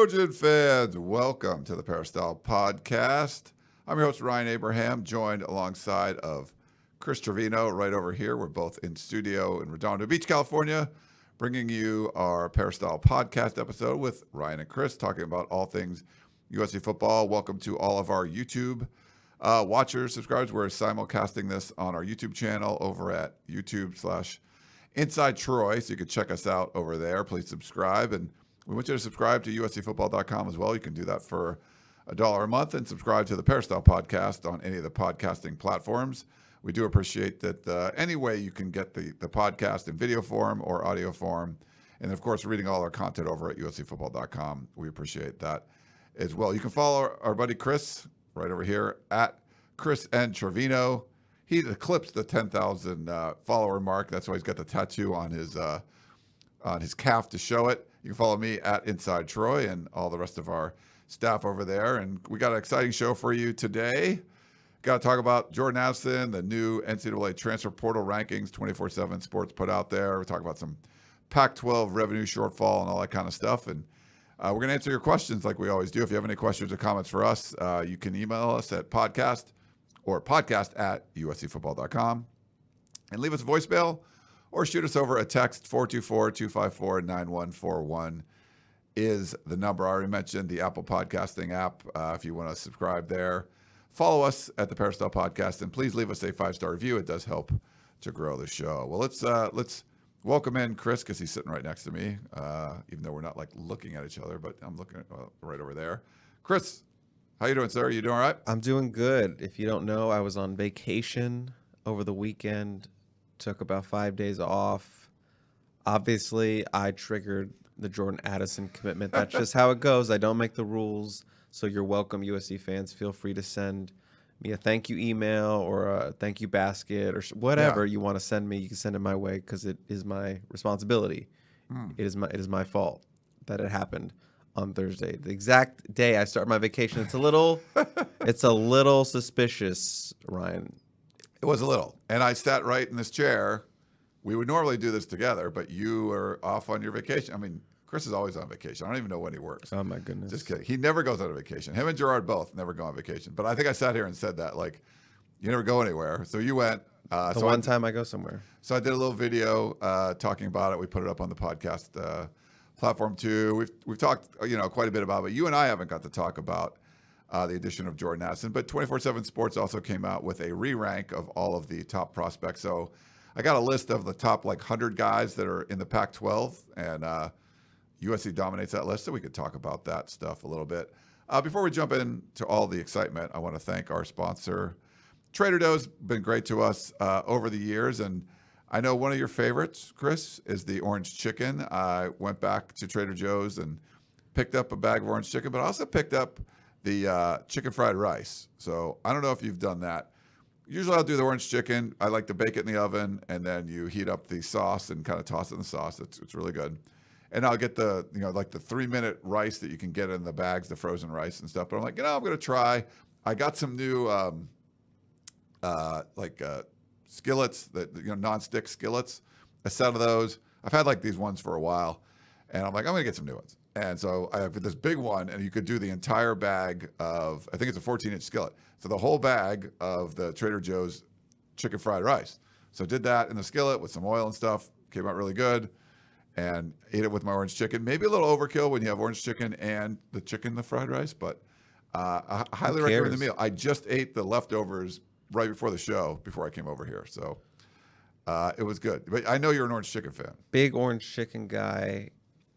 Trojan fans, welcome to the Peristyle Podcast. I'm your host, Ryan Abraham, joined alongside of Chris Trevino right over here. We're both in studio in Redondo Beach, California, bringing you our Peristyle Podcast episode with Ryan and Chris, talking about all things USC football. Welcome to all of our YouTube watchers, subscribers. We're simulcasting this on our YouTube channel over at YouTube/Inside Troy, so you can check us out over there. Please subscribe, and we want you to subscribe to USCFootball.com as well. You can do that for $1 a month and subscribe to the Peristyle Podcast on any of the podcasting platforms. We do appreciate that any way you can get the podcast in video form or audio form. And, of course, reading all our content over at USCFootball.com. We appreciate that as well. You can follow our buddy Chris right over here at Chris N. Trevino. He eclipsed the 10,000 follower mark. That's why he's got the tattoo on his calf to show it. You can follow me at Inside Troy and all the rest of our staff over there. And we got an exciting show for you today. Got to talk about Jordan Addison, the new NCAA Transfer Portal rankings 24/7 Sports put out there. We'll talk about some Pac-12 revenue shortfall and all that kind of stuff. And we're going to answer your questions like we always do. If you have any questions or comments for us, you can email us at podcast@uscfootball.com and leave us a voicemail or shoot us over a text. 424-254-9141 is the number. I already mentioned the Apple Podcasting app if you want to subscribe there. Follow us at the Peristyle Podcast, and please leave us a 5-star review. It does help to grow the show. Well, let's welcome in Chris, because he's sitting right next to me, even though we're not like looking at each other, but I'm looking right over there. Chris, how you doing, sir? You doing all right? I'm doing good. If you don't know, I was on vacation over the weekend, took about 5 days off. Obviously, I triggered the Jordan Addison commitment. That's just how it goes. I don't make the rules. So you're welcome, USC fans. Feel free to send me a thank you email or a thank you basket or whatever you want to send me. You can send it my way because it is my responsibility. It is my fault that it happened on Thursday, the exact day I start my vacation. It's a little suspicious, Ryan. It was a little. And I sat right in this chair. We would normally do this together, but you are off on your vacation. I mean, Chris is always on vacation. I don't even know when he works. Oh, my goodness. Just kidding. He never goes on a vacation. Him and Gerard both never go on vacation. But I think I sat here and said that, like, you never go anywhere. So you went. Time I go somewhere. So I did a little video talking about it. We put it up on the podcast platform too. We've talked, quite a bit about it. But you and I haven't got to talk about the addition of Jordan Addison. But 24/7 Sports also came out with a re-rank of all of the top prospects. So I got a list of the top 100 guys that are in the Pac-12, and USC dominates that list. So we could talk about that stuff a little bit. Before we jump into all the excitement, I want to thank our sponsor, Trader Joe's. Been great to us over the years, and I know one of your favorites, Chris, is the orange chicken. I went back to Trader Joe's and picked up a bag of orange chicken, but I also picked up the chicken fried rice. So I don't know if you've done that. Usually I'll do the orange chicken. I like to bake it in the oven, and then you heat up the sauce and kind of toss it in the sauce. It's really good. And I'll get the 3-minute rice that you can get in the bags, the frozen rice and stuff. But I'm like, I'm going to try. I got some new skillets, that non-stick skillets, a set of those. I've had these ones for a while, and I'm like, I'm going to get some new ones. And so I have this big one, and you could do the entire bag of, I think it's a 14-inch skillet. So the whole bag of the Trader Joe's chicken fried rice. So did that in the skillet with some oil and stuff. Came out really good. And ate it with my orange chicken. Maybe a little overkill when you have orange chicken and the fried rice, but I highly recommend the meal. I just ate the leftovers right before the show, before I came over here. So it was good. But I know you're an orange chicken fan. Big orange chicken guy.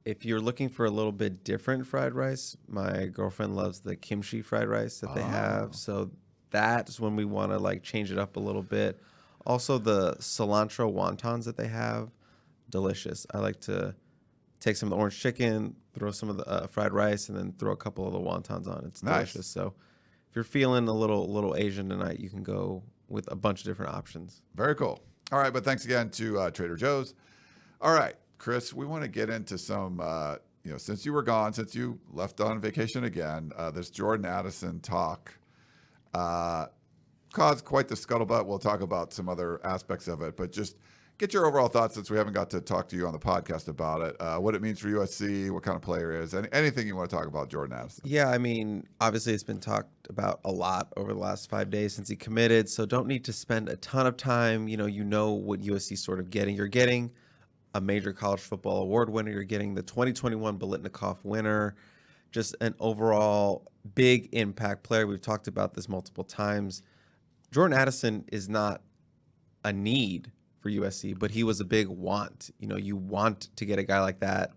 If you're looking for a little bit different fried rice, my girlfriend loves the kimchi fried rice that they have. So that's when we want to change it up a little bit. Also, the cilantro wontons that they have, delicious. I like to take some of the orange chicken, throw some of the fried rice, and then throw a couple of the wontons on. It's delicious. Nice. So if you're feeling a little Asian tonight, you can go with a bunch of different options. Very cool. All right, but thanks again to Trader Joe's. All right, Chris, we want to get into some, since you were gone, since you left on vacation again, this Jordan Addison talk caused quite the scuttlebutt. We'll talk about some other aspects of it, but just get your overall thoughts since we haven't got to talk to you on the podcast about it. What it means for USC, what kind of player he is, and anything you want to talk about Jordan Addison. Yeah, I mean, obviously it's been talked about a lot over the last 5 days since he committed, so don't need to spend a ton of time. You know what USC is sort of getting. You're getting a major college football award winner. You're getting the 2021 Biletnikoff winner. Just an overall big impact player. We've talked about this multiple times. Jordan Addison is not a need for USC, but he was a big want. You want to get a guy like that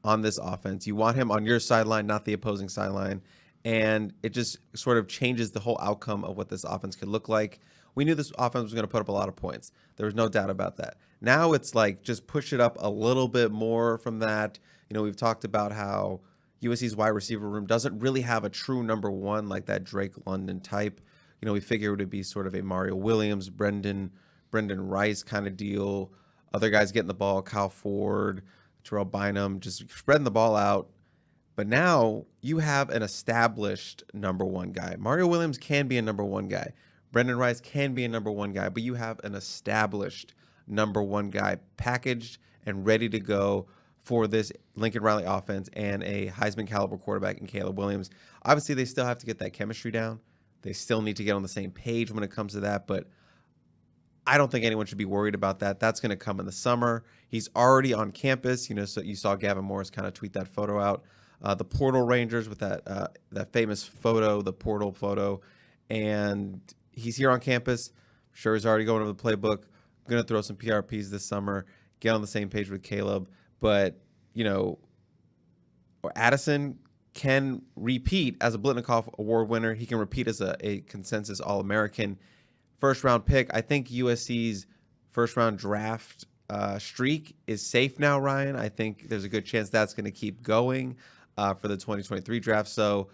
on this offense. You want him on your sideline, not the opposing sideline. And it just sort of changes the whole outcome of what this offense could look like. We knew this offense was going to put up a lot of points. There was no doubt about that. Now it's like just push it up a little bit more from that. We've talked about how USC's wide receiver room doesn't really have a true number one like that Drake London type. We figured it would be sort of a Mario Williams, Brendan Rice kind of deal. Other guys getting the ball, Kyle Ford, Terrell Bynum, just spreading the ball out. But now you have an established number one guy. Mario Williams can be a number one guy. Brendan Rice can be a number one guy, but you have an established number one guy packaged and ready to go for this Lincoln Riley offense and a Heisman caliber quarterback in Caleb Williams. Obviously, they still have to get that chemistry down. They still need to get on the same page when it comes to that, but I don't think anyone should be worried about that. That's going to come in the summer. He's already on campus. So you saw Gavin Morris kind of tweet that photo out. The Portal Rangers with that famous photo, the Portal photo, and he's here on campus. I'm sure he's already going over the playbook. Going to throw some PRPs this summer, get on the same page with Caleb. But, Addison can repeat as a Biletnikoff Award winner. He can repeat as a consensus All-American. First-round pick. I think USC's first-round draft streak is safe now, Ryan. I think there's a good chance that's going to keep going for the 2023 draft. So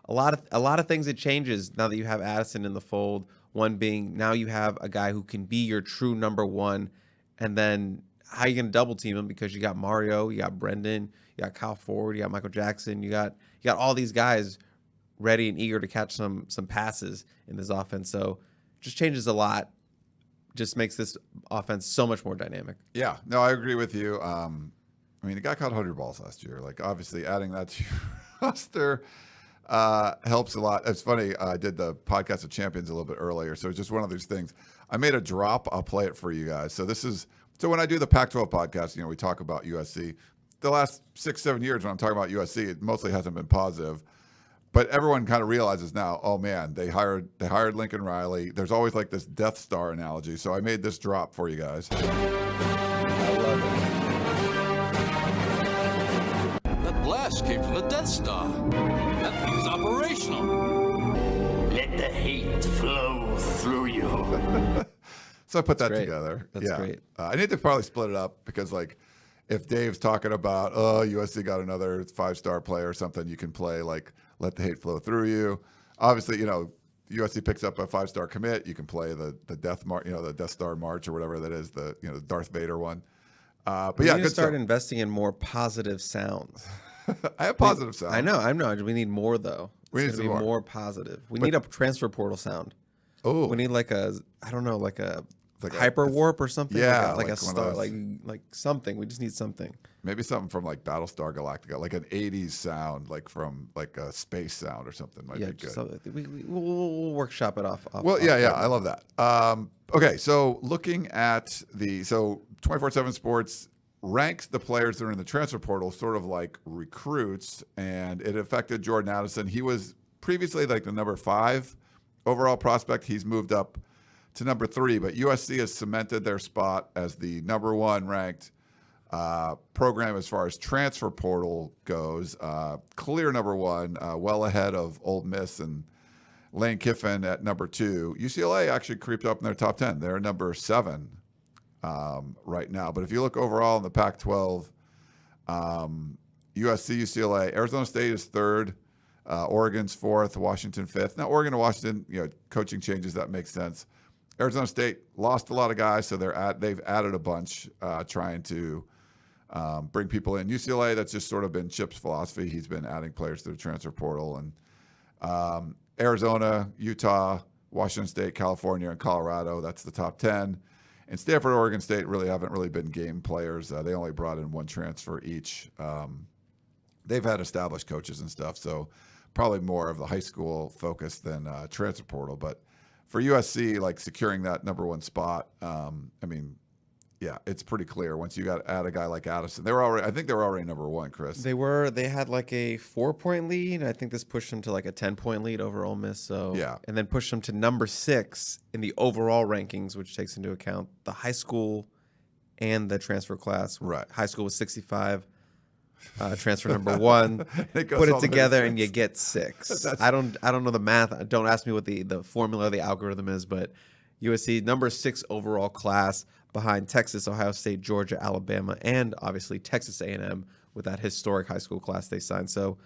a lot of things that changes now that you have Addison in the fold. One being now you have a guy who can be your true number one, and then how are you going to double team him? Because you got Mario, you got Brendan, you got Kyle Ford, you got Michael Jackson, you got all these guys ready and eager to catch some passes in this offense. So just changes a lot. Just makes this offense so much more dynamic. Yeah, no, I agree with you. The guy caught 100 balls last year. Like, obviously, adding that to your roster helps a lot. It's funny. I did the podcast of Champions a little bit earlier, so it's just one of those things. I made a drop. I'll play it for you guys. So when I do the Pac-12 podcast, we talk about USC. The last 6-7 years when I'm talking about USC, it mostly hasn't been positive. But everyone kind of realizes now, oh man, they hired Lincoln Riley. There's always like this Death Star analogy. So I made this drop for you guys. I love it. That blast came from the Death Star. That thing is operational. Let the hate flow through you. So I put that together. That's great. I need to probably split it up because, like, if Dave's talking about, USC got another 5-star player or something, you can play, like, Let the Hate Flow Through You. Obviously, USC picks up a 5-star commit. You can play the Death the Death Star March or whatever that is, the Darth Vader one. But we need to start investing in more positive sounds. I have positive sound. I know. We need more, though. We need to be more positive. We need a transfer portal sound. Oh, we need like a hyper warp or something. Yeah, like a star, like something. We just need something. Maybe something from like Battlestar Galactica, like an '80s sound, like from like a space sound or something. Might be good. We'll workshop it off. I love that. Okay, so looking at 24/7 Sports ranks the players that are in the transfer portal sort of like recruits, and it affected Jordan Addison. He was previously like the number 5 overall prospect. He's moved up to number 3, but USC has cemented their spot as the number 1 ranked program as far as transfer portal goes. Clear number 1, well ahead of Ole Miss and Lane Kiffin at number 2. UCLA actually creeped up in their top 10. They're number 7 right now. But if you look overall in the Pac-12, USC, UCLA, Arizona State is 3rd. Oregon's 4th, Washington 5th. Now, Oregon and Washington, coaching changes, that makes sense. Arizona State lost a lot of guys, so they've added a bunch, trying to bring people in. UCLA, that's just sort of been Chip's philosophy. He's been adding players to the transfer portal. And Arizona, Utah, Washington State, California, and Colorado, that's the top 10. And Stanford, Oregon State haven't really been game players. They only brought in one transfer each. They've had established coaches and stuff, so probably more of the high school focus than transfer portal. But for USC, like securing that number one spot, yeah, it's pretty clear once you got add a guy like Addison. I think they were already number one, Chris. They had like a 4-point lead. I think this pushed them to like a 10-point lead over Ole Miss. So yeah, and then pushed them to number 6 in the overall rankings, which takes into account the high school and the transfer class. Right, high school was 65. Transfer number 1. Put it together and you get 6. I don't know the math. Don't ask me what the formula, the algorithm is, but USC number 6 overall class, behind Texas, Ohio State, Georgia, Alabama, and obviously Texas A&M with that historic high school class they signed. So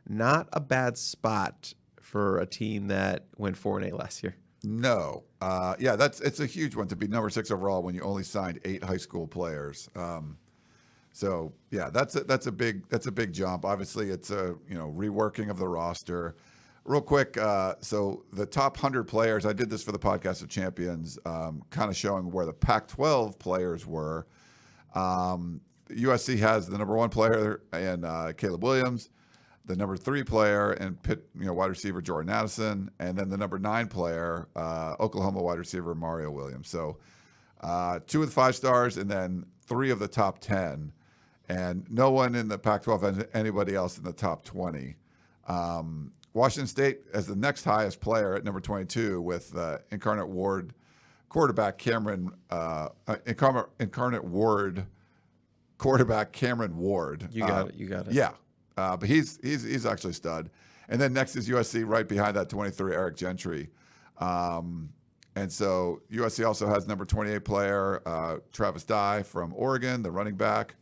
not a bad spot for a team that went 4-8 last year. No. Yeah, it's a huge one to be number 6 overall when you only signed 8 high school players. So yeah, that's a big jump. Obviously, it's a reworking of the roster. Real quick, so the top 100 players, I did this for the Podcast of Champions, kind of showing where the Pac-12 players were. USC has the number 1 player and Caleb Williams, the number 3 player and Pitt, wide receiver Jordan Addison, and then the number 9 player, Oklahoma wide receiver Mario Williams. So 2 of the 5 stars, and then 3 of the top 10, and no one in the Pac-12 has anybody else in the top 20. Washington State as the next highest player at number 22 with Incarnate Word quarterback Incarnate Word quarterback Cameron Ward. You got it. Yeah, but he's actually a stud. And then next is USC right behind that 23, Eric Gentry. And so USC also has number 28 player Travis Dye from Oregon, the running back.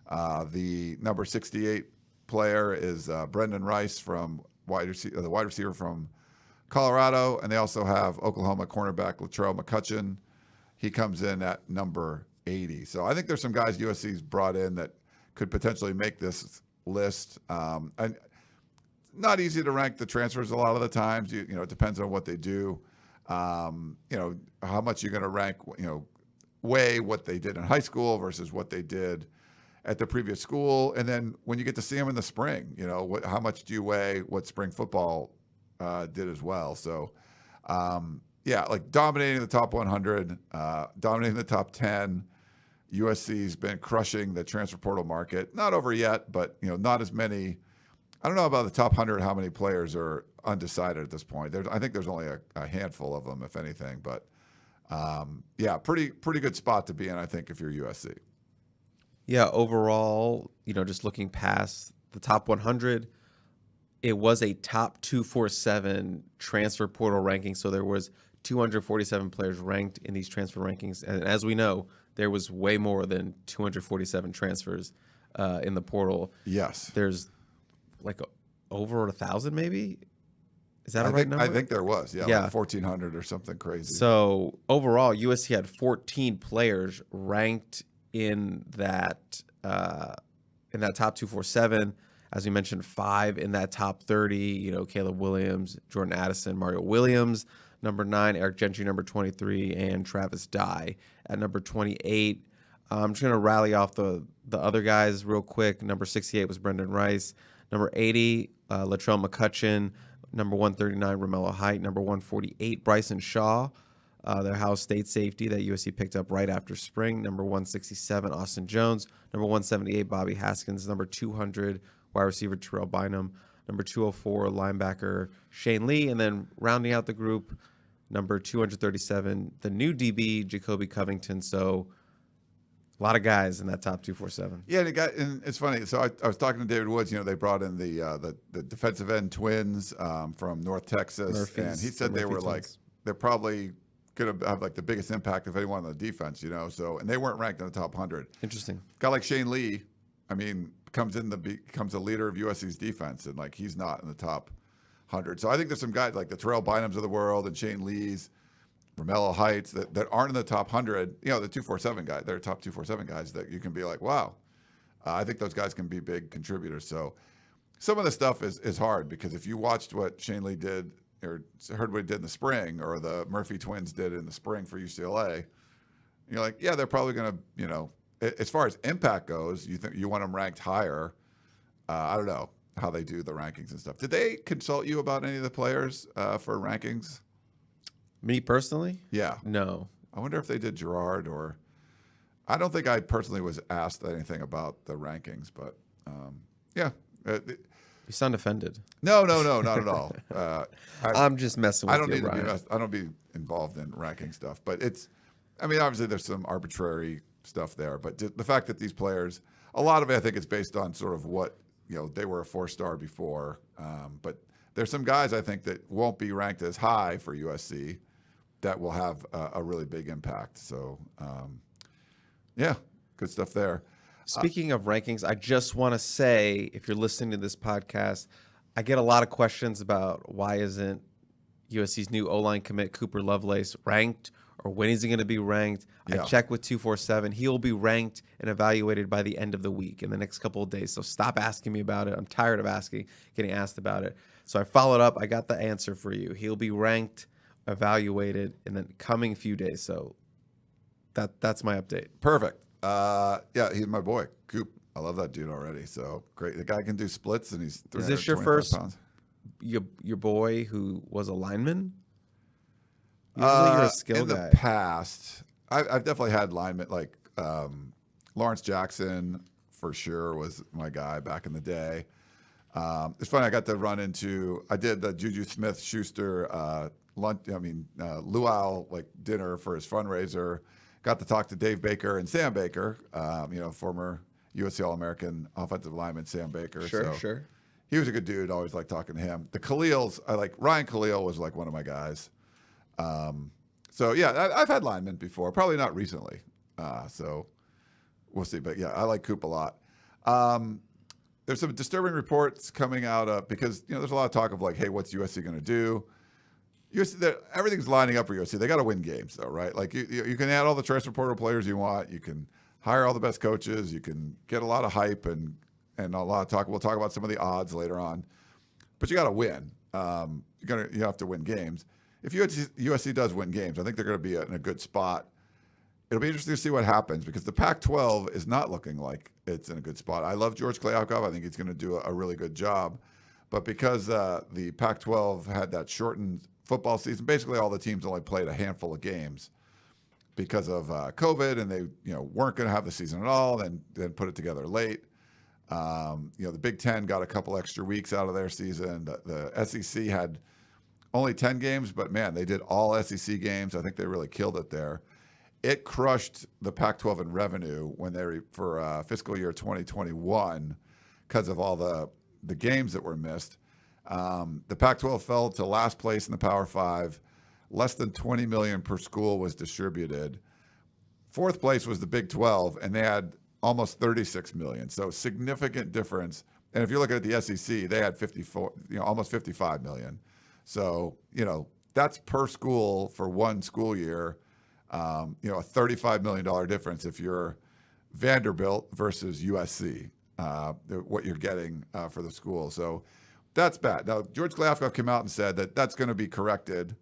The number 68 player is Brendan Rice from the wide receiver from Colorado, and they also have Oklahoma cornerback Latrell McCutcheon. He comes in at number 80. So I think there's some guys USC's brought in that could potentially make this list. And not easy to rank the transfers a lot of the times. It depends on what they do. How much you're going to rank. Weigh what they did in high school versus what they did at the previous school, and then when you get to see them in the spring, how much do you weigh what spring football did as well? So, like dominating the top 100, dominating the top 10. USC's been crushing the transfer portal market. Not over yet, but not as many. I don't know about the top 100. How many players are undecided at this point? I think there's only a handful of them, if anything. But pretty good spot to be in, I think, if you're USC. Yeah, overall, just looking past the top 100, it was a top 247 transfer portal ranking. So there was 247 players ranked in these transfer rankings. And as we know, there was way more than 247 transfers in the portal. Yes. There's like over 1,000 maybe? Is that a right number? I think there was, yeah. Like 1,400 or something crazy. So overall, USC had 14 players ranked in that top 247, as we mentioned, 5 in that top 30. Caleb Williams, Jordan Addison, Mario Williams, number 9, Eric Gentry, number 23, and Travis Dye at number 28. I'm just gonna rally off the other guys real quick. Number 68 was Brendan Rice. Number 80, Latrell McCutcheon. Number 139, Romello Height. Number 148, Bryson Shaw. Their Ohio State safety that USC picked up right after spring. Number 167, Austin Jones. Number 178, Bobby Haskins. Number 200, wide receiver Terrell Bynum. Number 204, linebacker Shane Lee. And then rounding out the group, number 237, the new DB, Jacoby Covington. So a lot of guys in that top 247. Yeah, and it's funny. So I was talking to David Woods. They brought in the defensive end twins from North Texas. And he said they were twins. They're probably going to have the biggest impact of anyone on the defense, So, and they weren't ranked in the top 100. Interesting. A guy like Shane Lee, becomes a leader of USC's defense, and he's not in the top 100. So I think there's some guys like the Terrell Bynums of the world and Shane Lee's, Romello Heights that aren't in the top 100. The 247 guys, they're top 247 guys that you can be like, wow, I think those guys can be big contributors. So some of the stuff is hard because if you watched what Shane Lee did or heard what he did in the spring, or the Murphy twins did in the spring for UCLA, you're like, yeah, they're probably going to, as far as impact goes, you think you want them ranked higher. I don't know how they do the rankings and stuff. Did they consult you about any of the players for rankings? Me personally? Yeah. No. I wonder if they did Gerard or I don't think I personally was asked anything about the rankings, but yeah. You sound offended. No, not at all. I'm just messing with I don't you, need to Brian. I don't be involved in ranking stuff, but obviously there's some arbitrary stuff there, but the fact that these players, a lot of it, I think it's based on sort of what, they were a 4-star before, but there's some guys I think that won't be ranked as high for USC that will have a really big impact. So, yeah, good stuff there. Speaking of rankings, I just want to say, if you're listening to this podcast, I get a lot of questions about why isn't USC's new O-line commit Cooper Lovelace ranked, or when is he going to be ranked? Yeah. I checked with 247. He will be ranked and evaluated by the end of the week in the next couple of days. So stop asking me about it. I'm tired of getting asked about it. So I followed up. I got the answer for you. He'll be ranked, evaluated in the coming few days. So that's my update. Perfect. Yeah, he's my boy, Coop. I love that dude already. So great. The guy can do splits, and he's 325 Is this your first pounds. Your boy who was a lineman? Usually you're a skill guy. In the past, I've definitely had linemen like Lawrence Jackson for sure was my guy back in the day. It's funny. I got to run into. I did the Juju Smith-Schuster luau like dinner for his fundraiser. Got to talk to Dave Baker and Sam Baker, former USC All-American offensive lineman Sam Baker. Sure. He was a good dude. Always liked talking to him. The Khalils, Ryan Khalil was like one of my guys. So yeah, I've had linemen before, probably not recently. So we'll see. But yeah, I like Coop a lot. There's some disturbing reports coming out because there's a lot of talk of like, hey, what's USC going to do? USC, everything's lining up for USC. They got to win games, though, right? Like you can add all the transfer portal players you want. You can hire all the best coaches. You can get a lot of hype and a lot of talk. We'll talk about some of the odds later on, but you got to win. You have to win games. If USC does win games, I think they're going to be in a good spot. It'll be interesting to see what happens because the Pac-12 is not looking like it's in a good spot. I love George Kliavkoff. I think he's going to do a really good job. But because the Pac-12 had that shortened football season, basically all the teams only played a handful of games because of COVID, and they weren't going to have the season at all. Then put it together late. The Big Ten got a couple extra weeks out of their season. The SEC had only 10 games, but man, they did all SEC games. I think they really killed it there. It crushed the Pac-12 in revenue when for fiscal year 2021 because of all the games that were missed. The Pac-12 fell to last place in the Power Five. Less than $20 million per school was distributed. Fourth place was the Big 12, and they had almost $36 million. So significant difference. And if you're looking at the SEC, they had almost $55 million. So that's per school for one school year. A $35 million difference if you're Vanderbilt versus USC. What you're getting for the school. So that's bad. Now, George Kliavkoff came out and said that that's going to be corrected.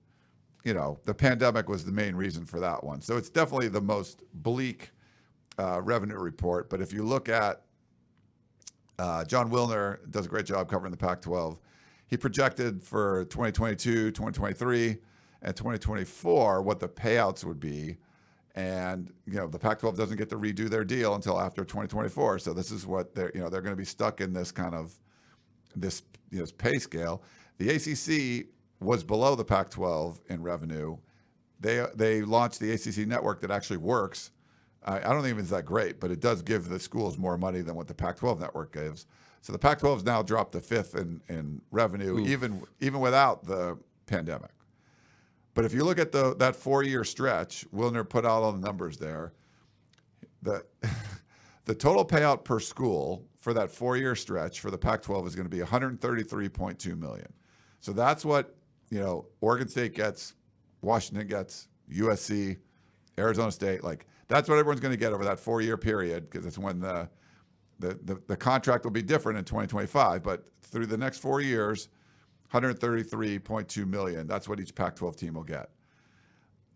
The pandemic was the main reason for that one. So it's definitely the most bleak revenue report. But if you look at John Wilner, does a great job covering the Pac-12. He projected for 2022, 2023, and 2024 what the payouts would be. And the Pac-12 doesn't get to redo their deal until after 2024. So this is what they're going to be stuck in this kind of this pay scale. The ACC was below the Pac-12 in revenue. They launched the ACC network that actually works. I don't think it's that great, but it does give the schools more money than what the Pac-12 network gives. So the Pac-12 has now dropped to fifth in revenue, even without the pandemic. But if you look at that 4-year stretch, Wilner put out all the numbers there. The total payout per school for that 4-year stretch for the Pac-12 is going to be $133.2 million. So that's what Oregon State gets, Washington gets, USC, Arizona State. Like that's what everyone's going to get over that 4-year period because it's when the contract will be different in 2025. But through the next 4 years, $133.2 million. That's what each Pac-12 team will get.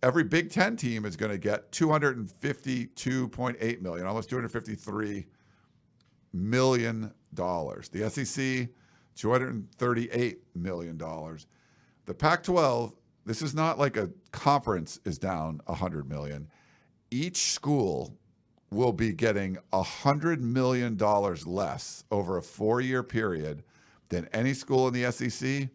every Big Ten team is going to get $252.8 million, almost $253 million. The SEC, $238 million. The Pac-12, this is not like a conference is down $100 million. Each school will be getting $100 million less over a 4-year period than any school in the SEC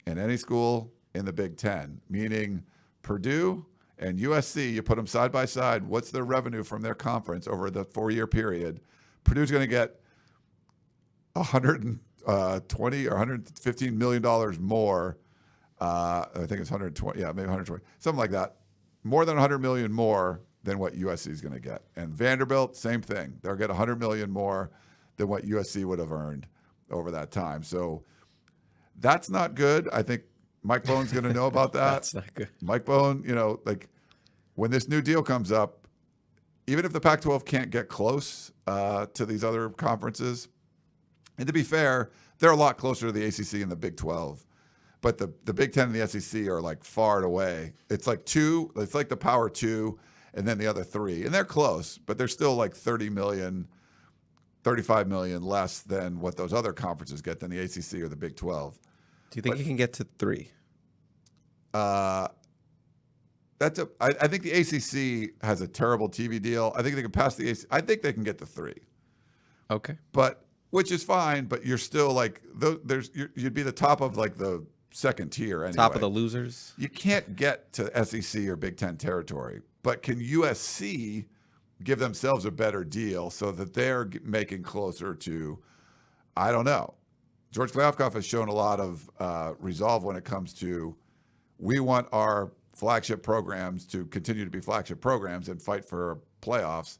and any school in the Big Ten, meaning Purdue and USC, you put them side by side, what's their revenue from their conference over the 4-year period? Purdue's going to get $120 or $115 million more. I think it's 120, maybe 120, something like that. More than 100 million more than what USC is going to get. And Vanderbilt, same thing. They'll get 100 million more than what USC would have earned over that time. So that's not good. I think Mike Bohn's going to know about that. That's not good. Mike Bohn, like when this new deal comes up, even if the Pac-12 can't get close to these other conferences, and to be fair, they're a lot closer to the ACC and the Big 12. But the Big Ten and the SEC are like far away. It's like the Power 2 and then the other 3. And they're close, but they're still like 30 million, 35 million less than what those other conferences get than the ACC or the Big 12. Do you think you can get to 3? I think the ACC has a terrible TV deal. I think they can pass the ACC. I think they can get to 3. Okay. But which is fine, but you're still like you'd be the top of like the second tier anyway. Top of the losers. You can't get to SEC or Big Ten territory, but can USC give themselves a better deal so that they're making closer to? I don't know. George Kliavkoff has shown a lot of resolve when it comes to we want our flagship programs to continue to be flagship programs and fight for playoffs.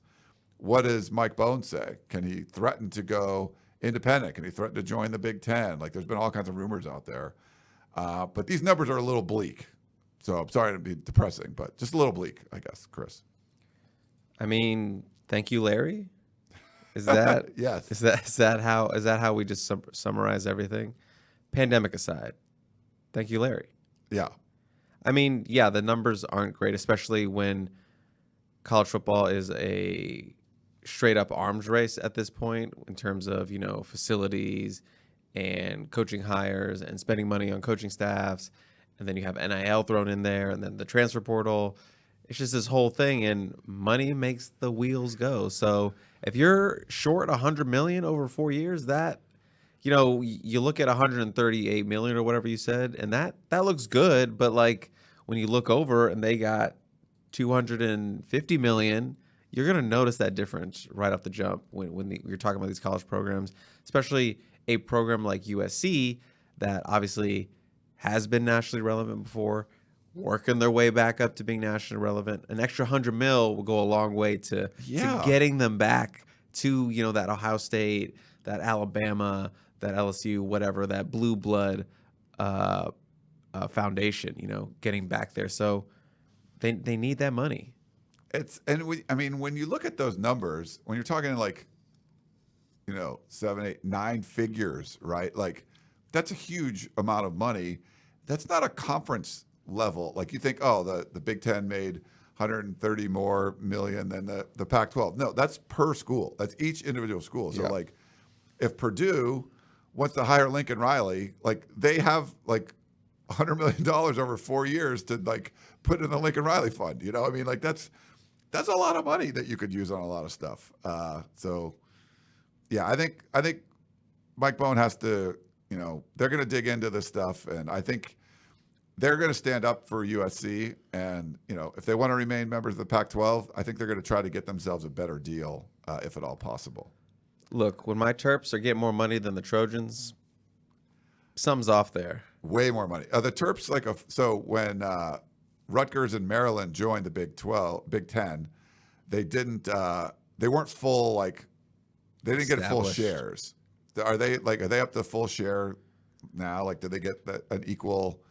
What does Mike Bohn say? Can he threaten to go independent? Can he threaten to join the Big Ten? Like, there's been all kinds of rumors out there. But these numbers are a little bleak. So I'm sorry to be depressing, but just a little bleak, I guess, Chris. I mean, thank you, Larry. Is that yes? Is that how we just summarize everything? Pandemic aside, thank you, Larry. Yeah. I mean, yeah, the numbers aren't great, especially when college football is a straight up arms race at this point in terms of, facilities and coaching hires and spending money on coaching staffs. And then you have NIL thrown in there and then the transfer portal. It's just this whole thing, and money makes the wheels go. So if you're short $100 million over 4 years, that, you look at $138 million or whatever you said, and that looks good. But like when you look over and they got $250 million, you're going to notice that difference right off the jump when you're talking about these college programs, especially a program like USC that obviously has been nationally relevant before, working their way back up to being nationally relevant. An extra $100 million will go a long way to getting them back to, that Ohio State, that Alabama, that LSU, whatever, that blue blood foundation, getting back there. So they need that money. When you look at those numbers, when you're talking like, 7, 8, 9 figures, right? Like that's a huge amount of money. That's not a conference level. Like you think, the Big Ten made 130 more million than the Pac-12. No, that's per school. That's each individual school. So like if Purdue wants to hire Lincoln Riley, like they have like $100 million over 4 years to like put in the Lincoln Riley fund. Like that's a lot of money that you could use on a lot of stuff. I think Mike Bohn has to, they're going to dig into this stuff, and I think they're going to stand up for USC. And, if they want to remain members of the Pac-12, I think they're going to try to get themselves a better deal, if at all possible. Look, when my Terps are getting more money than the Trojans, something's off there. Way more money. The Terps, when Rutgers and Maryland joined the Big Ten, they weren't full, they didn't get full shares. Are they up to full share now? Like, did they get an equal?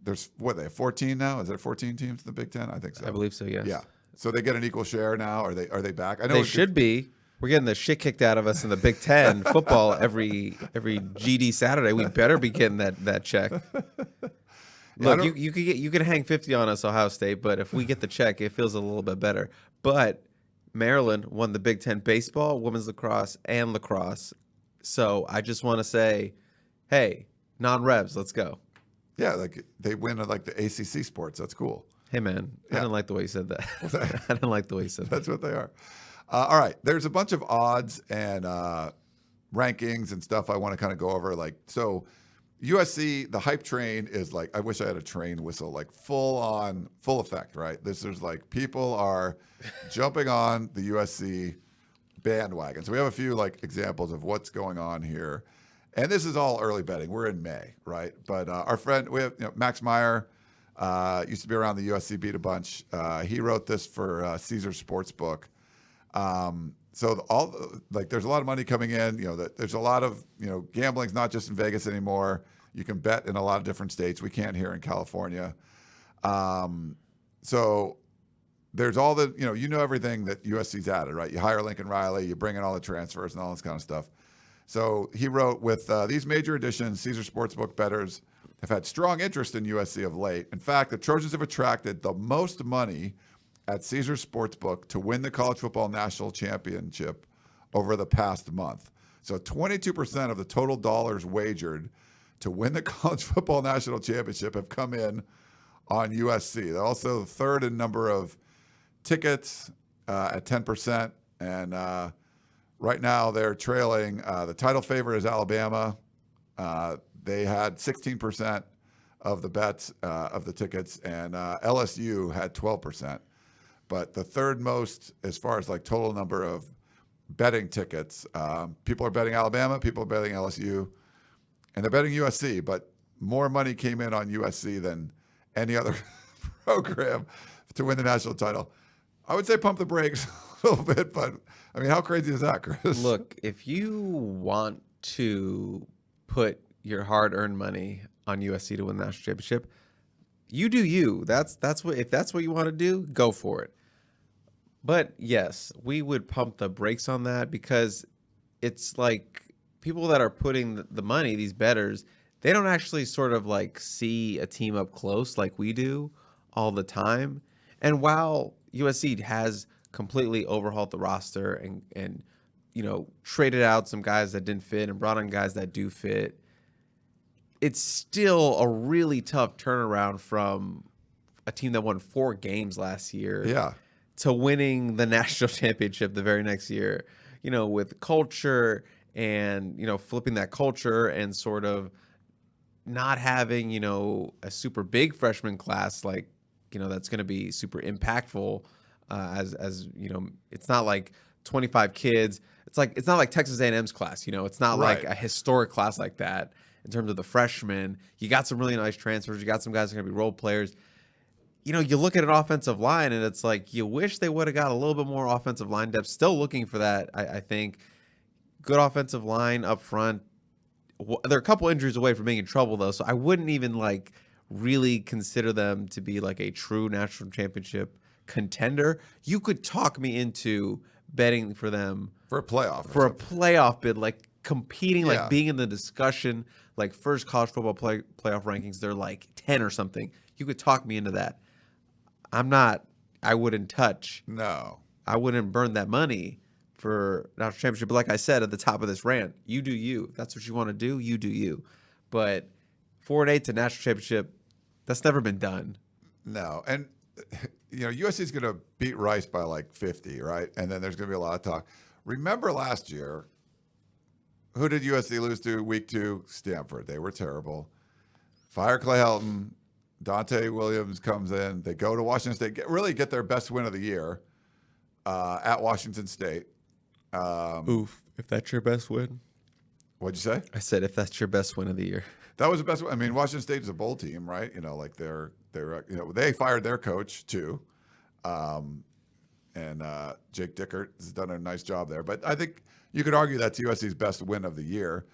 There's 14 now? Is there 14 teams in the Big Ten? I think so. I believe so. Yes. Yeah. So they get an equal share now. Are they back? I know they should be. We're getting the shit kicked out of us in the Big Ten football every GD Saturday. We better be getting that check. Look, you can hang 50 on us, Ohio State, but if we get the check, it feels a little bit better. But Maryland won the Big Ten baseball, women's lacrosse, and lacrosse. So I just want to say, hey, non-revs, let's go. Yeah, like they win at like the ACC sports. That's cool. Hey, man, I didn't like the way you said that. I didn't like the way you said that. That's what they are. All right, there's a bunch of odds and rankings and stuff I want to kind of go over. Like, so USC, the hype train is like, I wish I had a train whistle, like full effect, right? There's like people are jumping on the USC bandwagon. So we have a few like examples of what's going on here. And this is all early betting. We're in May, right? But our friend, we have Max Meyer, used to be around the USC beat a bunch. He wrote this for Caesar Sportsbook. So there's a lot of money coming in. There's a lot of gambling's not just in Vegas anymore. You can bet in a lot of different states. We can't here in California. So there's all the everything that USC's added, right? You hire Lincoln Riley, you bring in all the transfers and all this kind of stuff. So he wrote, with these major additions, Caesar Sportsbook bettors have had strong interest in USC of late. In fact, the Trojans have attracted the most money at Caesar Sportsbook to win the college football national championship over the past month. So 22% of the total dollars wagered to win the college football national championship have come in on USC. They're also third in number of tickets at 10%. And right now they're trailing. The title favorite is Alabama. They had 16% of the bets of the tickets, and LSU had 12%. But the third most, as far as like total number of betting tickets, people are betting Alabama, people are betting LSU, and they're betting USC. But more money came in on USC than any other program to win the national title. I would say pump the brakes a little bit, but I mean, how crazy is that, Chris? Look, if you want to put your hard-earned money on USC to win the national championship, you do you. That's what, if that's what you want to do, go for it. But yes, we would pump the brakes on that, because it's like people that are putting the money, these bettors, they don't actually sort of like see a team up close like we do all the time. And while USC has completely overhauled the roster and traded out some guys that didn't fit and brought in guys that do fit, it's still a really tough turnaround from a team that won 4 games last year to winning the national championship the very next year, with culture and, flipping that culture and sort of not having, a super big freshman class, like, that's going to be super impactful as it's not like 25 kids. It's not like Texas A&M's class, it's not like a historic class like that. In terms of the freshmen, you got some really nice transfers. You got some guys that are going to be role players. You look at an offensive line, and it's like you wish they would have got a little bit more offensive line depth. Still looking for that, I think. Good offensive line up front. They're a couple injuries away from being in trouble, though, so I wouldn't even really consider them to be like a true national championship contender. You could talk me into betting for them for a playoff, playoff bid, like competing, like being in the discussion. Like first college football playoff rankings, they're like 10 or something. You could talk me into that. I wouldn't touch. No. I wouldn't burn that money for national championship. But like I said at the top of this rant, you do you. If that's what you want to do, you do you. But 4-8 to national championship, that's never been done. No. And, USC is going to beat Rice by like 50, right? And then there's going to be a lot of talk. Remember last year, who did USC lose to week 2? Stanford. They were terrible. Fire Clay Helton. Dante Williams comes in. They go to Washington State, get their best win of the year at Washington State. Oof. If that's your best win. What'd you say? I said if that's your best win of the year. That was the best one. I mean, Washington State is a bowl team, right? They fired their coach too. And Jake Dickert has done a nice job there. But I think you could argue that's USC's best win of the year.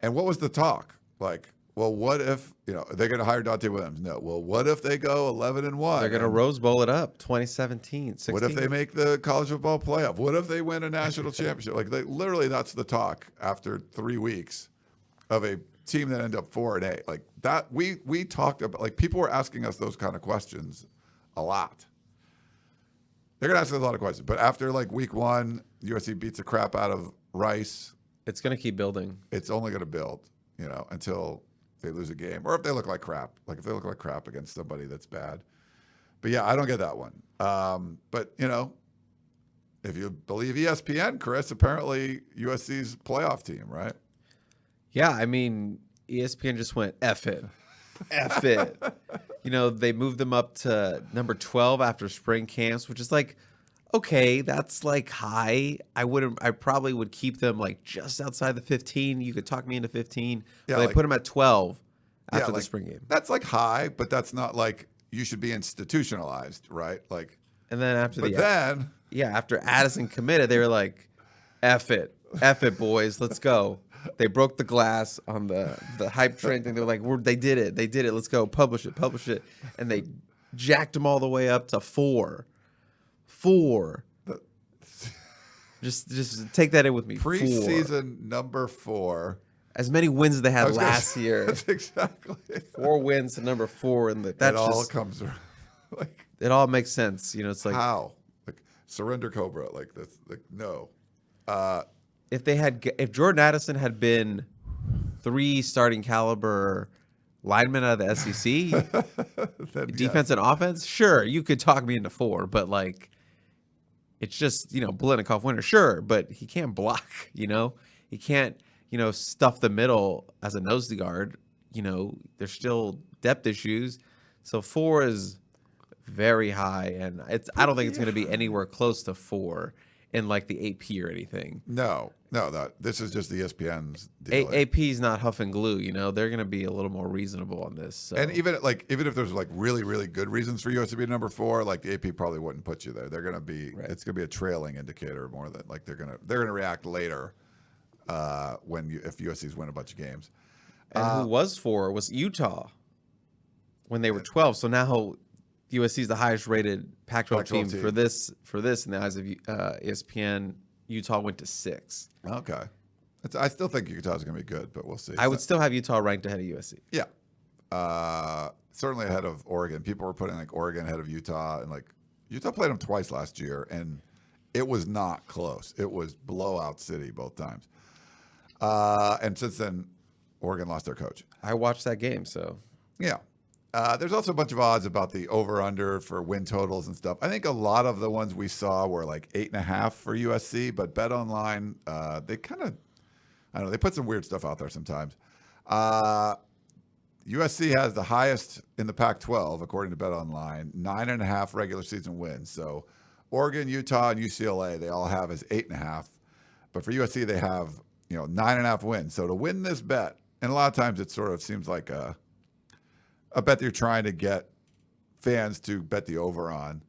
And what was the talk? Like, well, what if, they're going to hire Dante Williams? No. Well, what if they go 11-1? They're going to Rose Bowl it up, 2017, 16. What if they make the college football playoff? What if they win a national championship? Literally, that's the talk after 3 weeks of a team that ended up 4-8. Like that, we talked about, like, people were asking us those kind of questions a lot. They're gonna ask us a lot of questions, but after like week 1, USC beats the crap out of Rice. It's gonna keep building. It's only gonna build, until they lose a game, or if they look like crap. Like if they look like crap against somebody that's bad. But yeah, I don't get that one. But if you believe ESPN, Chris, apparently USC's playoff team, right? Yeah, I mean, ESPN just went F it. F it. They moved them up to number 12 after spring camps, which is like, okay, that's like high. I probably would keep them like just outside the 15. You could talk me into 15. Yeah, but they put them at 12 after the spring game. That's like high, but that's not like you should be institutionalized, right? Like, and then after after Addison committed, they were like, F it, boys, let's go. They broke the glass on the hype train thing. They were like, they did it. Let's go, publish it, and they jacked them all the way up to 4. Just take that in with me. Preseason number 4. As many wins as they had last year. That's exactly 4 wins to number 4, and that all comes around. Like, it all makes sense. It's like, how? Like, surrender Cobra, like this. Like, no. If Jordan Addison had been 3 starting caliber linemen out of the SEC, defense and offense, sure, you could talk me into 4, but like, it's just, Biletnikoff winner, sure, but he can't block, he can't, stuff the middle as a nose guard, there's still depth issues. So 4 is very high, and I don't think it's going to be anywhere close to 4 in like the AP or anything. No, this is just the ESPN's deal. AP's not huff and glue, they're going to be a little more reasonable on this. So. And even if there's like really, really good reasons for USC to be number 4, like the AP probably wouldn't put you there. They're going to be, It's going to be a trailing indicator more than like they're going to react later if USC's win a bunch of games. And who was 4 was Utah when they were 12. So now USC is the highest rated Pac-12 team for this in the eyes of ESPN. Utah went to 6. Okay, I still think Utah's going to be good, but we'll see. I would still have Utah ranked ahead of USC. Yeah, certainly ahead of Oregon. People were putting like Oregon ahead of Utah, and like Utah played them twice last year, and it was not close. It was blowout city both times. And since then, Oregon lost their coach. I watched that game, so yeah. There's also a bunch of odds about the over-under for win totals and stuff. I think a lot of the ones we saw were like 8.5 for USC, but BetOnline, they kind of, I don't know, they put some weird stuff out there sometimes. USC has the highest in the Pac-12, according to BetOnline, 9.5 regular season wins. So Oregon, Utah, and UCLA, they all have as 8.5. But for USC, they have 9.5 wins. So to win this bet, and a lot of times it sort of seems like a bet that you're trying to get fans to bet the over on.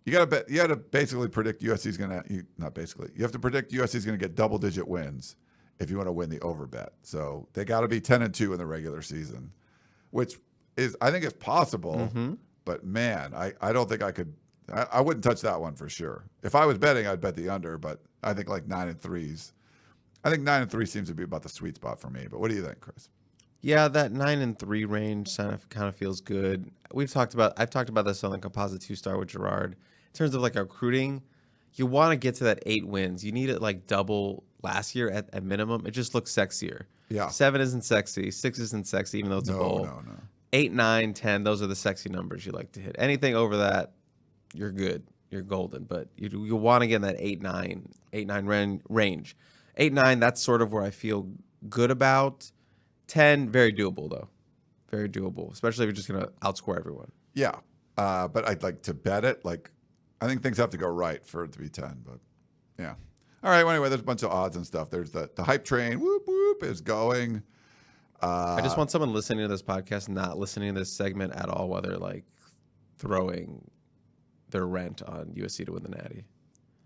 You got to basically predict USC's going to, not basically, you have to predict USC's going to get double-digit wins if you want to win the over bet. So they got to be 10-2 in the regular season, which is, I think, it's possible. Mm-hmm. But man, I don't think I could. I wouldn't touch that one for sure. If I was betting, I'd bet the under. But I think like 9-3s. I think 9-3 seems to be about the sweet spot for me. But what do you think, Chris? Yeah, that 9-3 range kind of feels good. I've talked about this on the Composite 2-Star with Gerard. In terms of like recruiting, you want to get to that 8 wins. You need it like double last year at minimum. It just looks sexier. Yeah. 7 isn't sexy. 6 isn't sexy, even though it's a bowl. No. 8, 9, 10, those are the sexy numbers you like to hit. Anything over that, you're good. You're golden. But you want to get in that 8-9 range. 8-9, that's sort of where I feel good about. 10, very doable, though. Very doable, especially if you're just going to outscore everyone. Yeah. But I'd like to bet it. Like, I think things have to go right for it to be 10. But, yeah. All right. Well, anyway, there's a bunch of odds and stuff. There's the hype train, whoop, whoop, is going. I just want someone listening to this podcast not listening to this segment at all while they're, like, throwing their rent on USC to win the Natty.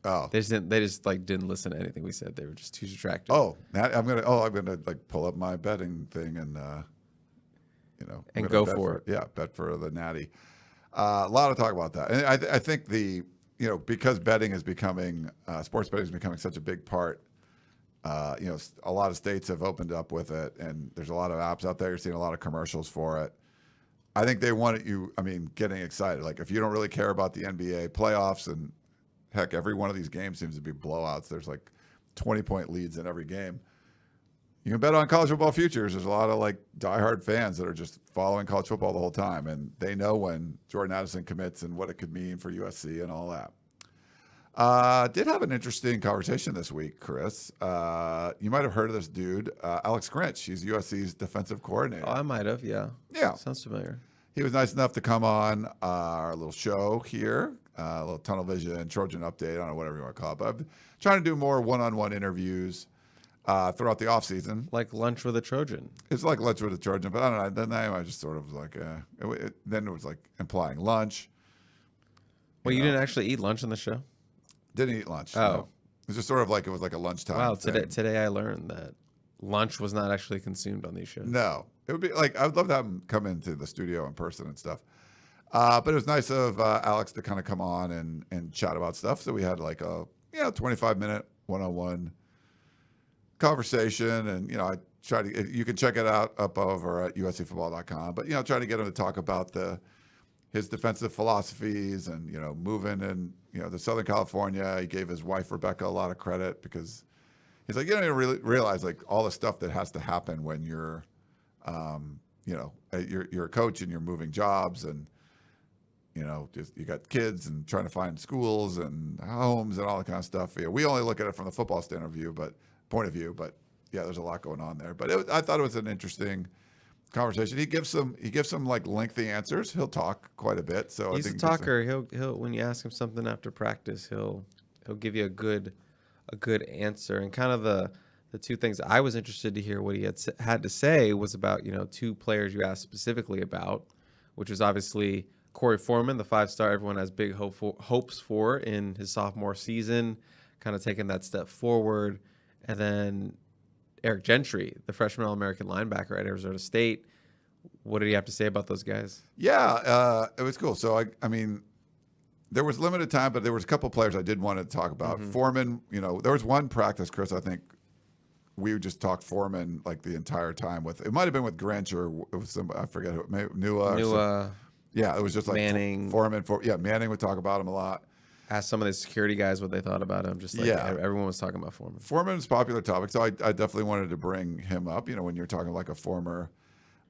Oh, they just didn't listen to anything we said. They were just too distracted. Oh, I'm gonna like pull up my betting thing and and go for it. Yeah, bet for the Natty. A lot of talk about that, and I think because betting is becoming sports betting is becoming such a big part A lot of states have opened up with it, and there's a lot of apps out there. You're seeing a lot of commercials for it. I think they want you, getting excited. Like, if you don't really care about the NBA playoffs, and heck, every one of these games seems to be blowouts. There's like 20-point leads in every game. You can bet on college football futures. There's a lot of like diehard fans that are just following college football the whole time, and they know when Jordan Addison commits and what it could mean for USC and all that. Did have an interesting conversation this week, Chris. You might have heard of this dude, Alex Grinch. He's USC's defensive coordinator. Oh, I might have, yeah. Yeah. Sounds familiar. He was nice enough to come on our little show here, a little Tunnel Vision, Trojan update, I don't know, whatever you want to call it. But I'm trying to do more one-on-one interviews throughout the offseason. Like lunch with a Trojan. It's like lunch with a Trojan, but I don't know. Then I just sort of was like, then it was like implying lunch. Well, you didn't actually eat lunch on the show? Didn't eat lunch. Oh. No. It was just sort of like it was like a lunchtime. Wow, thing. today I learned that lunch was not actually consumed on these shows. No. It would be like, I would love to have him come into the studio in person and stuff. But it was nice of Alex to kind of come on and chat about stuff. So we had like a 25-minute one-on-one conversation, and I try to, you can check it out up over at uscfootball.com, but try to get him to talk about his defensive philosophies and moving in the Southern California. He gave his wife Rebecca a lot of credit, because he's like, you don't even really realize like all the stuff that has to happen when you're you're a coach and you're moving jobs, and just you got kids and trying to find schools and homes and all that kind of stuff. We only look at it from the football point of view, but yeah, there's a lot going on there. But I thought it was an interesting conversation. He gives some like lengthy answers. He'll talk quite a bit. So he's I think a talker. He'll when you ask him something after practice, he'll give you a good answer. And kind of the two things I was interested to hear what he had to say was about two players you asked specifically about, which was obviously Corey Foreman, the 5-star everyone has big hopes for in his sophomore season, kind of taking that step forward. And then Eric Gentry, the freshman All-American linebacker at Arizona State. What did he have to say about those guys? Yeah, it was cool. So, there was limited time, but there was a couple players I did want to talk about. Mm-hmm. Foreman, there was one practice, Chris, I think we would just talk Foreman like the entire time it might have been with Grinch, or it was somebody, I forget who, Nua. Yeah, it was just like Manning. Manning would talk about him a lot. Ask some of the security guys what they thought about him. Just like everyone was talking about Foreman. Foreman's a popular topic, so I definitely wanted to bring him up. When you're talking like a former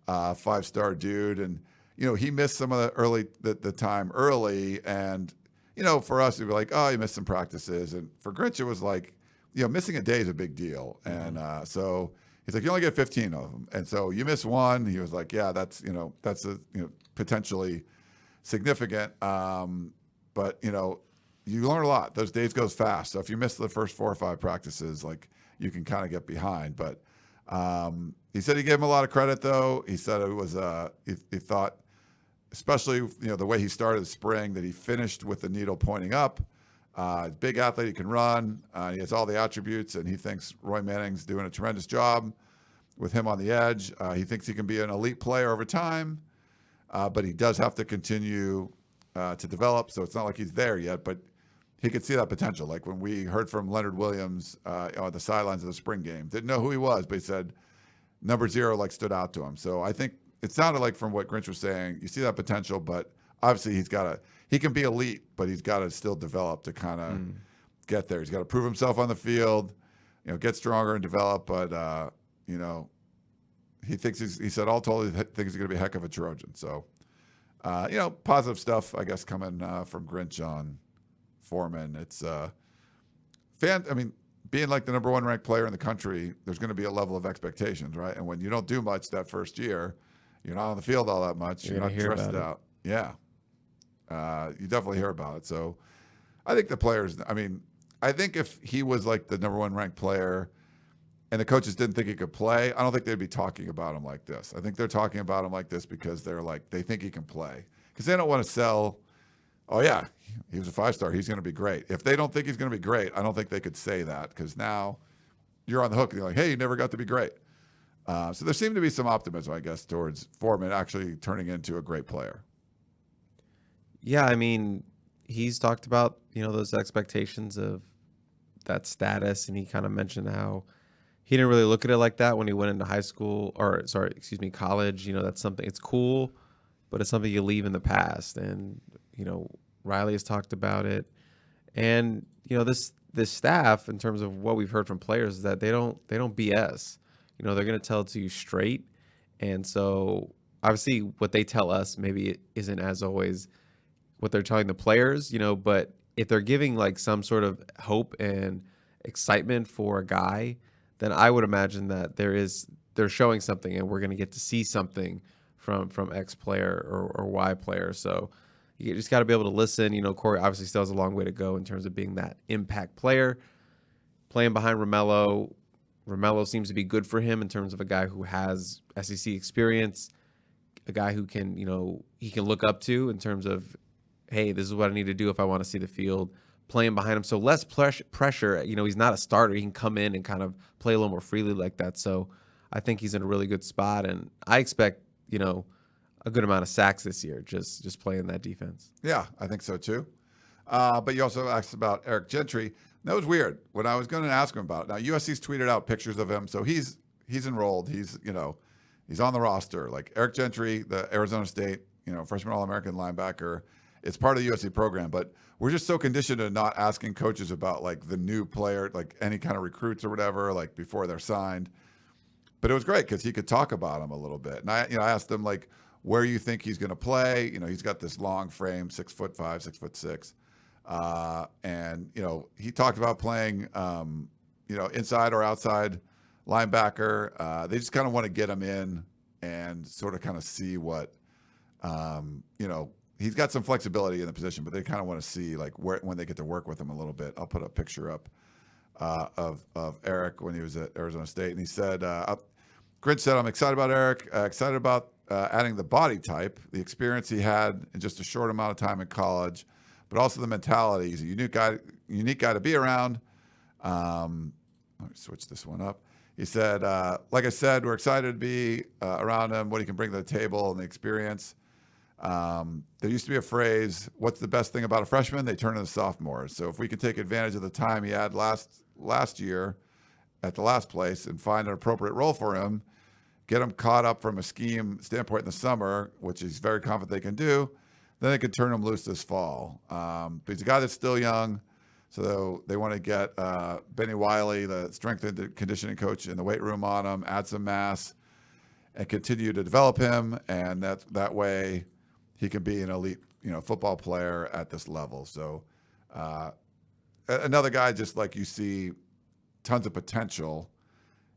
5-star dude, and he missed some of the time early, and for us it'd be like, oh, he missed some practices, and for Grinch it was like, missing a day is a big deal, and so he's like, you only get 15 of them, and so you miss one. He was like, yeah, that's potentially significant, but you learn a lot. Those days goes fast. So if you miss the first 4 or 5 practices, like, you can kind of get behind. But he said he gave him a lot of credit, though. He said it was he thought, especially the way he started the spring, that he finished with the needle pointing up. Big athlete, he can run. He has all the attributes, and he thinks Roy Manning's doing a tremendous job with him on the edge. He thinks he can be an elite player over time, but he does have to continue to develop. So it's not like he's there yet, but he could see that potential. Like when we heard from Leonard Williams on the sidelines of the spring game, didn't know who he was, but he said number 0 like stood out to him. So I think it sounded like from what Grinch was saying, you see that potential, but obviously he can be elite, but he's got to still develop to kind of get there. He's got to prove himself on the field, get stronger and develop. But he said all told, he thinks he's going to be a heck of a Trojan. So positive stuff, I guess, coming from Grinch on Foreman. It's being like the number 1 ranked player in the country, there's going to be a level of expectations, right? And when you don't do much that first year, you're not on the field all that much. You're not dressed out. Yeah. You definitely hear about it. So I think the players, I think if he was like the number 1 ranked player and the coaches didn't think he could play, I don't think they'd be talking about him like this. I think they're talking about him like this because they think he can play. Because they don't want to sell, oh yeah, he was a 5-star, he's going to be great. If they don't think he's going to be great, I don't think they could say that, because now you're on the hook and you're like, hey, you never got to be great. So there seemed to be some optimism, I guess, towards Foreman actually turning into a great player. Yeah, he's talked about, those expectations of that status, and he kind of mentioned how he didn't really look at it like that when he went into college. That's something, it's cool, but it's something you leave in the past. And, Riley has talked about it. And, this staff, in terms of what we've heard from players, is that they don't BS. They're going to tell it to you straight. And so obviously what they tell us maybe it isn't as always what they're telling the players, but if they're giving like some sort of hope and excitement for a guy, then I would imagine that they're showing something, and we're going to get to see something from X player or Y player. So you just got to be able to listen. Corey obviously still has a long way to go in terms of being that impact player. Playing behind Romello seems to be good for him in terms of a guy who has SEC experience, a guy who can, he can look up to in terms of, hey, this is what I need to do if I want to see the field. Playing behind him, so less pressure. He's not a starter. He can come in and kind of play a little more freely like that. So I think he's in a really good spot, and I expect, a good amount of sacks this year, just playing that defense. Yeah, I think so too. But you also asked about Eric Gentry. That was weird when I was going to ask him about it. Now USC's tweeted out pictures of him, so he's enrolled. He's he's on the roster. Like Eric Gentry, the Arizona State freshman All-American linebacker. It's part of the USC program, but we're just so conditioned to not asking coaches about like the new player, like any kind of recruits or whatever, like before they're signed. But it was great because he could talk about him a little bit. And I asked him like, where you think he's going to play? He's got this long frame, 6'5", 6'6", and he talked about playing, inside or outside linebacker. They just kind of want to get him in and sort of kind of see what, he's got some flexibility in the position, but they kind of want to see like when they get to work with him a little bit. I'll put a picture up of Eric when he was at Arizona State, and he said, Grinch said, "I'm excited about Eric. Excited about adding the body type, the experience he had in just a short amount of time in college, but also the mentality. He's a unique guy to be around." Let me switch this one up. He said, "Like I said, we're excited to be around him, what he can bring to the table, and the experience." There used to be a phrase, "What's the best thing about a freshman? They turn into sophomores." So if we can take advantage of the time he had last year at the last place and find an appropriate role for him, get him caught up from a scheme standpoint in the summer, which he's very confident they can do, then they can turn him loose this fall. But he's a guy that's still young, so they want to get Benny Wiley, the strength and conditioning coach, in the weight room on him, add some mass, and continue to develop him, and that way he can be an elite, football player at this level. So another guy, just like you see, tons of potential.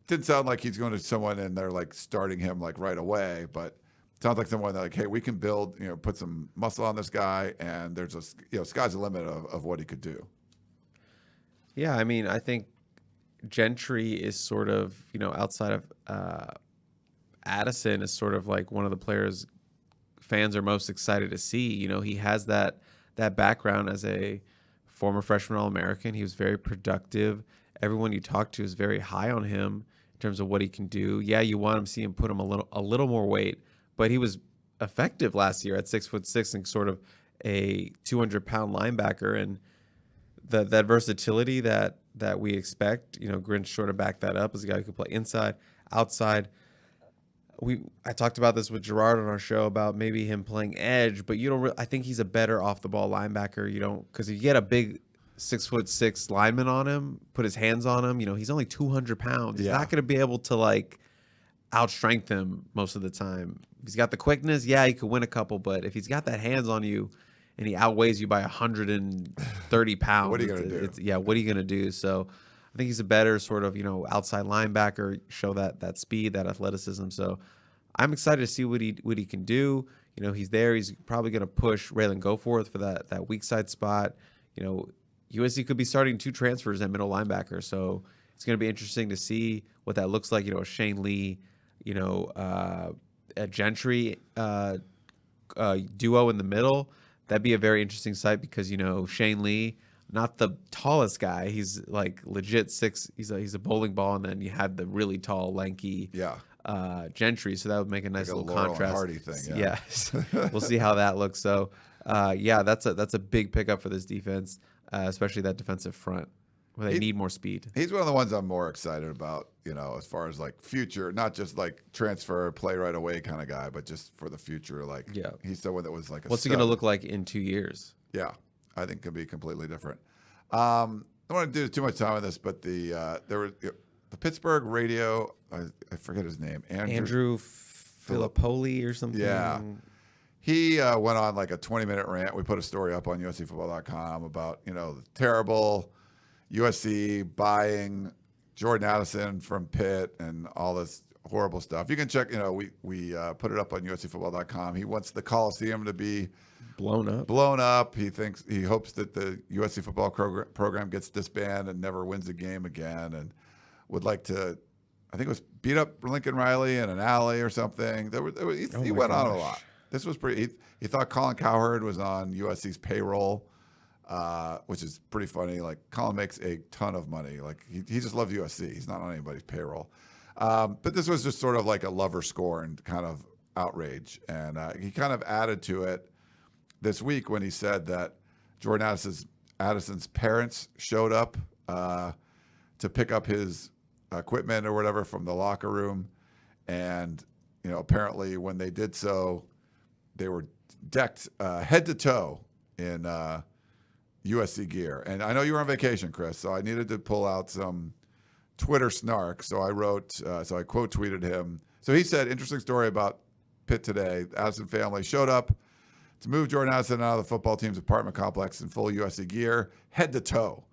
Didn't sound like he's going to someone and they're like starting him like right away, but it sounds like someone that like, hey, we can build, put some muscle on this guy, and there's sky's the limit of what he could do. Yeah, I mean, I think Gentry is sort of, outside of Addison, is sort of like one of the players fans are most excited to see. He has that background as a former freshman All-American. He was very productive. Everyone you talk to is very high on him in terms of what he can do. Yeah, you want to see him put him a little more weight, but he was effective last year at 6'6" and sort of a 200-pound linebacker, and that versatility that we expect. Grinch sort of backed that up as a guy who could play inside, outside. I talked about this with Gerard on our show about maybe him playing edge, but I think he's a better off the ball linebacker. Because if you get a big 6'6" lineman on him, put his hands on him, he's only 200 pounds. He's not going to be able to like outstrength him most of the time. If he's got the quickness, yeah, he could win a couple, but if he's got that hands on you and he outweighs you by 130 pounds, what are you going to do? What are you going to do? So I think he's a better sort of, outside linebacker, show that speed, that athleticism. So I'm excited to see what he can do. He's there. He's probably going to push Raylan Goforth for that weak side spot. USC could be starting 2 transfers at middle linebacker, so it's going to be interesting to see what that looks like. A Shane Lee, a Gentry duo in the middle. That'd be a very interesting sight because Shane Lee, not the tallest guy, he's like legit 6. He's a bowling ball, and then you have the really tall, lanky Gentry. So that would make a nice little contrast. Hardy thing, yeah. We'll see how that looks. So that's a big pickup for this defense. Especially that defensive front. where they need more speed. He's one of the ones I'm more excited about, as far as like future, not just like transfer, play right away kind of guy, but just for the future. Like, he's someone that was like What's he going to look like in 2 years? Yeah, I think could be completely different. I don't want to do too much time on this, but the Pittsburgh radio, I forget his name, Andrew Filippoli or something. Yeah. He went on like a 20-minute rant. We put a story up on USCfootball.com about, the terrible USC buying Jordan Addison from Pitt and all this horrible stuff. You can check, we put it up on USCfootball.com. He wants the Coliseum to be blown up. He hopes that the USC football program gets disbanded and never wins a game again, and would like to, I think it was beat up Lincoln Riley in an alley or something. He went on a lot. This was pretty. He thought Colin Cowherd was on USC's payroll, which is pretty funny. Like, Colin makes a ton of money. Like, he just loves USC. He's not on anybody's payroll. But this was just sort of like a lover scorned kind of outrage, and he kind of added to it this week when he said that Jordan Addison's parents showed up to pick up his equipment or whatever from the locker room, and apparently when they did so, they were decked head to toe in USC gear. And I know you were on vacation, Chris, so I needed to pull out some Twitter snark. So I wrote, so I quote tweeted him. So he said, interesting story about Pitt today. The Addison family showed up to move Jordan Addison out of the football team's apartment complex in full USC gear, head to toe.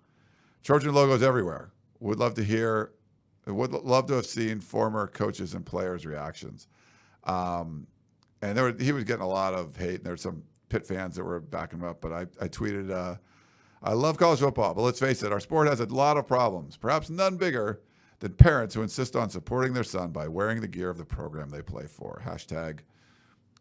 Trojan logos everywhere. Would love to have seen former coaches and players' reactions. And he was getting a lot of hate, and there's some Pitt fans that were backing him up. But I tweeted, I love college football, but let's face it, our sport has a lot of problems, perhaps none bigger than parents who insist on supporting their son by wearing the gear of the program they play for. Hashtag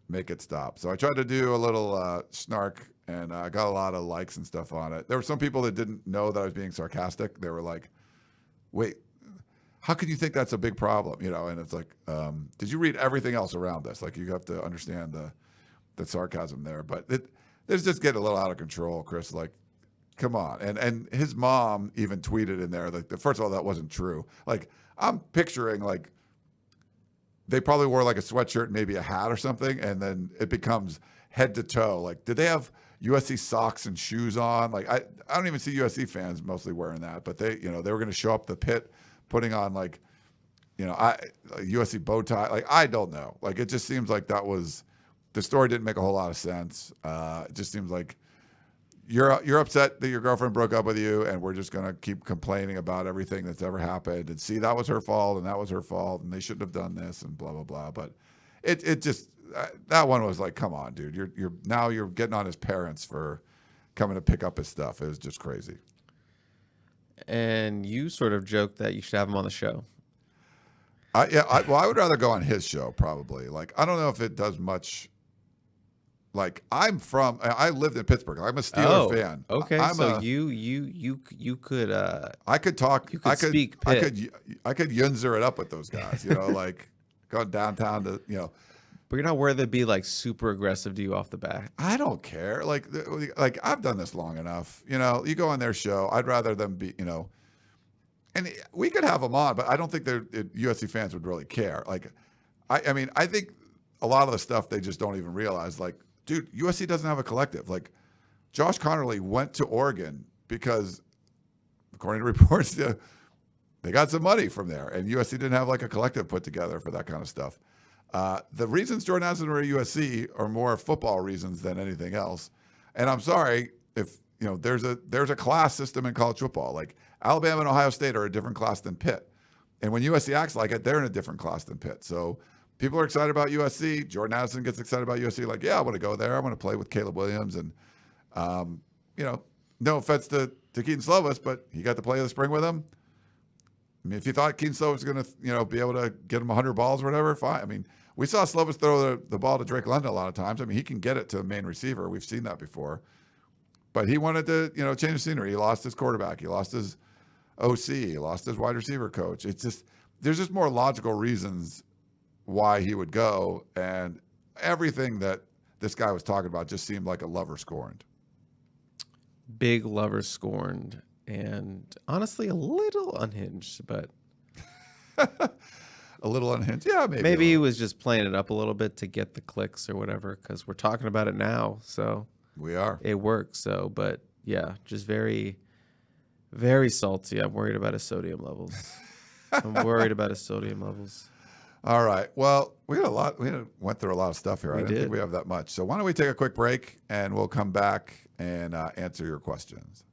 make it stop. So I tried to do a little snark, and I got a lot of likes and stuff on it. There were some people that didn't know that I was being sarcastic. They were like, wait, how could you think that's a big problem? And it's like, did you read everything else around this? Like, you have to understand the sarcasm there. But it's just getting a little out of control, Chris. Like, come on. And his mom even tweeted in there, like, first of all, that wasn't true. Like, I'm picturing, like, they probably wore like a sweatshirt, maybe a hat or something, and then it becomes head to toe. Like, did they have USC socks and shoes on? Like, I don't even see USC fans mostly wearing that, but they were going to show up the Pit putting on like USC bow tie. Like, I don't know. Like, it just seems like the story didn't make a whole lot of sense. It just seems like you're upset that your girlfriend broke up with you, and we're just going to keep complaining about everything that's ever happened and see that was her fault and that was her fault and they shouldn't have done this and blah, blah, blah. But it just, that one was like, come on, dude, you're getting on his parents for coming to pick up his stuff. It was just crazy. And you sort of joked that you should have him on the show. I would rather go on his show probably. Like, I don't know if it does much. Like, I lived in Pittsburgh. I'm a Steeler fan. Okay, so you could. I could talk. You could speak Pitt. I could yunzer it up with those guys. Like going downtown to But you're not worried they'd be like super aggressive to you off the bat. I don't care. Like I've done this long enough. You go on their show. I'd rather them be. And we could have them on, but I don't think USC fans would really care. Like, I mean, I think a lot of the stuff they just don't even realize. Like, dude, USC doesn't have a collective. Like, Josh Connerly went to Oregon because, according to reports, they got some money from there, and USC didn't have like a collective put together for that kind of stuff. The reasons Jordan Addison were at USC are more football reasons than anything else. And I'm sorry if there's a class system in college football. Like, Alabama and Ohio State are a different class than Pitt, and when USC acts like it, they're in a different class than Pitt. So people are excited about USC. Jordan Addison gets excited about USC. Like, yeah, I want to go there. I want to play with Caleb Williams. And, no offense to Keaton Slovis, but he got to play in the spring with him. I mean, if you thought Keaton Slovis was going to, be able to get him 100 balls or whatever, fine. I mean, we saw Slovis throw the ball to Drake London a lot of times. I mean, he can get it to the main receiver. We've seen that before. But he wanted to, change the scenery. He lost his quarterback. He lost his OC. He lost his wide receiver coach. It's just, there's just more logical reasons why he would go, and everything that this guy was talking about just seemed like a lover scorned. Big lover scorned. and honestly a little unhinged, but A little unhinged. Yeah, maybe. maybe he was just playing it up a little bit to get the clicks or whatever, because we're talking about it now, so We are. it works. So, but yeah, just very, very salty. I'm worried about his sodium levels. All right. Well, we had a lot. We went through a lot of stuff here. I didn't think we have that much. So why don't we take a quick break and we'll come back and answer your questions.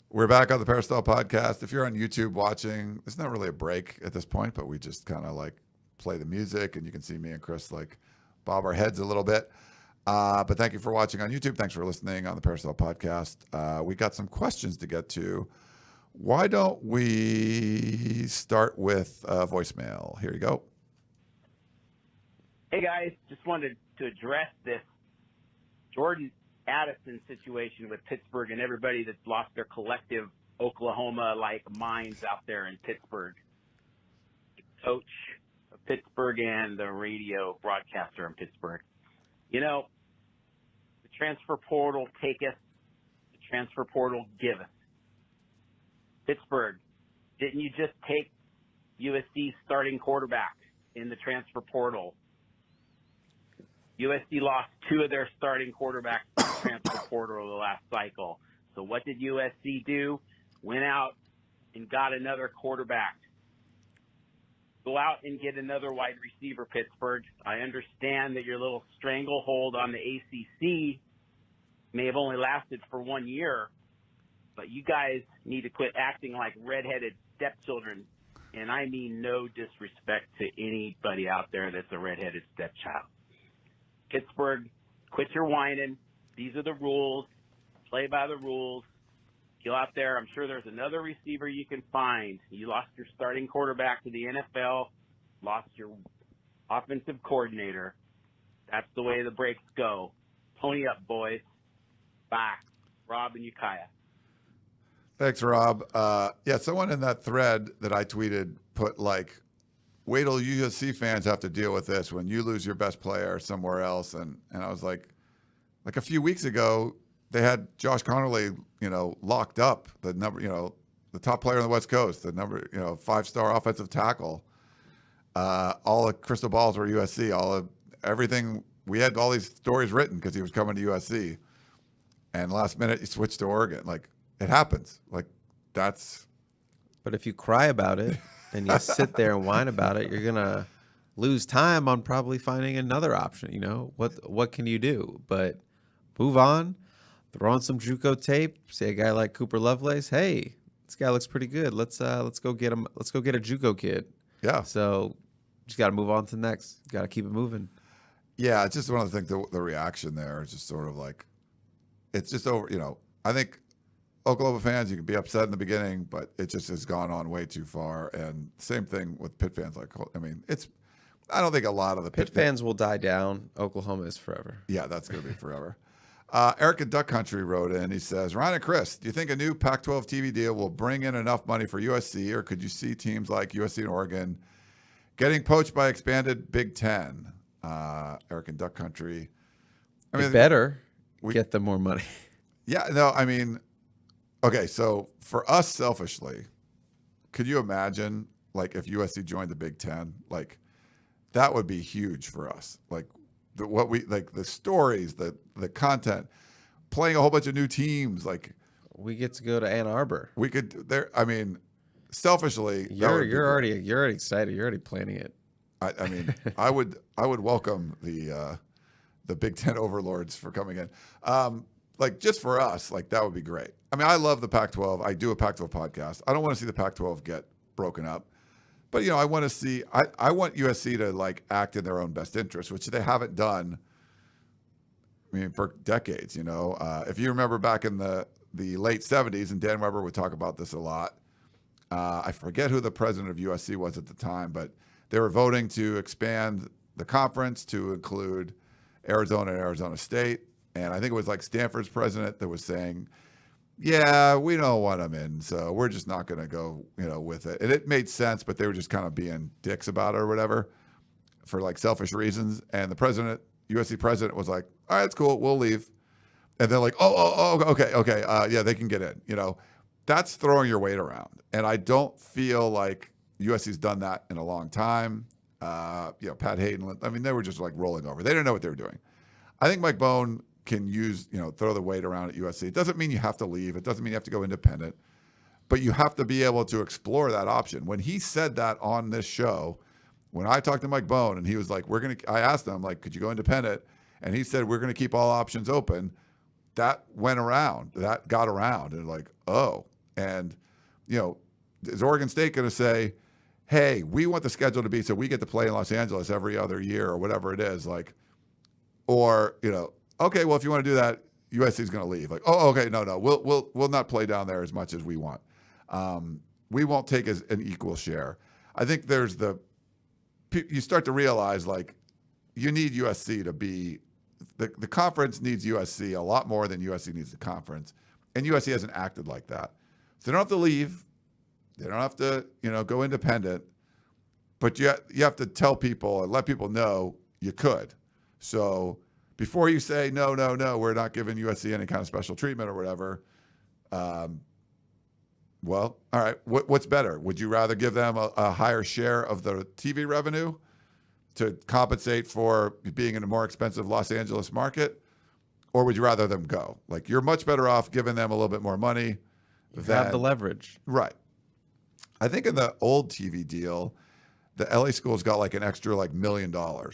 We're back on the Peristyle Podcast. If you're on YouTube watching, it's not really a break at this point, but we just kind of like play the music, and you can see me and Chris like bob our heads a little bit. But thank you for watching on YouTube. Thanks for listening on the Peristyle Podcast. We got some questions to get to. Why don't we start with voicemail? Here you go. Hey, guys. Just wanted to address this Jordan Addison situation with Pittsburgh and everybody that's lost their collective Oklahoma-like minds out there in Pittsburgh. The coach of Pittsburgh and the radio broadcaster in Pittsburgh. You know, the transfer portal taketh, the transfer portal giveth. Pittsburgh, didn't you just take USC's starting quarterback in the transfer portal? USC lost two of their starting quarterbacks in the transfer portal the last cycle. So what did USC do? Went out and got another quarterback. Go out and get another wide receiver, Pittsburgh. I understand that your little stranglehold on the ACC may have only lasted for 1 year, but you guys need to quit acting like redheaded stepchildren. And I mean no disrespect to anybody out there that's a redheaded stepchild. Pittsburgh, quit your whining. These are the rules. Play by the rules. Go out there. I'm sure there's another receiver you can find. You lost your starting quarterback to the NFL, lost your offensive coordinator. That's the way the breaks go. Pony up, boys. Bye. Rob and Ukiah. Thanks, Rob. Yeah, someone in that thread that I tweeted put like, wait till USC fans have to deal with this when you lose your best player somewhere else. And I was like a few weeks ago, they had Josh Connerly, locked up, the number, the top player on the West Coast, the number, 5-star offensive tackle. All the crystal balls were USC, everything. We had all these stories written because he was coming to USC. And last minute, he switched to Oregon. Like, it happens. Like, that's. But if you cry about it and you sit there and whine about it, you're going to lose time on probably finding another option. What can you do? But move on, throw on some JUCO tape, say a guy like Cooper Lovelace, hey, this guy looks pretty good. Let's go get him. Let's go get a JUCO kid. Yeah. So just got to move on to the next. Got to keep it moving. Yeah, it's just one of the things, the reaction there is just sort of like, it's just over, I think Oklahoma fans, you can be upset in the beginning, but it just has gone on way too far. And same thing with Pitt fans. I don't think a lot of the Pitt fans will die down. Oklahoma is forever. Yeah, that's going to be forever. Eric in Duck Country wrote in. He says, Ryan and Chris, do you think a new Pac-12 TV deal will bring in enough money for USC, or could you see teams like USC and Oregon getting poached by expanded Big Ten? Eric in Duck Country. It better get them more money. Yeah, no, okay, so for us selfishly, could you imagine, if USC joined the Big Ten? That would be huge for us. The stories, the content, playing a whole bunch of new teams. We get to go to Ann Arbor. We could selfishly, you're already excited. You're already planning it. I would welcome the Big Ten overlords for coming in. Just for us, that would be great. I love the Pac-12. I do a Pac-12 podcast. I don't want to see the Pac-12 get broken up. But, I want to see – I want USC to, act in their own best interest, which they haven't done, for decades, If you remember back in the late 70s, and Dan Weber would talk about this a lot, I forget who the president of USC was at the time, but they were voting to expand the conference to include Arizona and Arizona State. And I think it was Stanford's president that was saying, yeah, we don't want him in, so we're just not going to go, with it. And it made sense, but they were just kind of being dicks about it or whatever for like selfish reasons. And the USC president was like, all right, it's cool. We'll leave. And they're like, okay. Yeah, they can get in. That's throwing your weight around. And I don't feel like USC's done that in a long time. Pat Hayden, they were just like rolling over. They didn't know what they were doing. I think Mike Bohn can throw the weight around at USC. It doesn't mean you have to leave. It doesn't mean you have to go independent. But you have to be able to explore that option. When he said that on this show, when I talked to Mike Bohn and he was like, I asked him, like, could you go independent? And he said, we're going to keep all options open. That went around. That got around. And like, oh. And, is Oregon State going to say, hey, we want the schedule to be so we get to play in Los Angeles every other year or whatever it is, like, or, okay, well, if you want to do that, USC is going to leave. Like, oh, okay, no, we'll not play down there as much as we want. We won't take an equal share. I think you start to realize, like, you need USC to be the conference needs USC a lot more than USC needs the conference, and USC hasn't acted like that. So they don't have to leave. They don't have to, go independent, but you have to tell people and let people know you could. So before you say, no, we're not giving USC any kind of special treatment or whatever, well, all right, what's better? Would you rather give them a higher share of the TV revenue to compensate for being in a more expensive Los Angeles market? Or would you rather them go? Like, you're much better off giving them a little bit more money. You have the leverage. Right. I think in the old TV deal, the LA schools got like an extra like $1 million or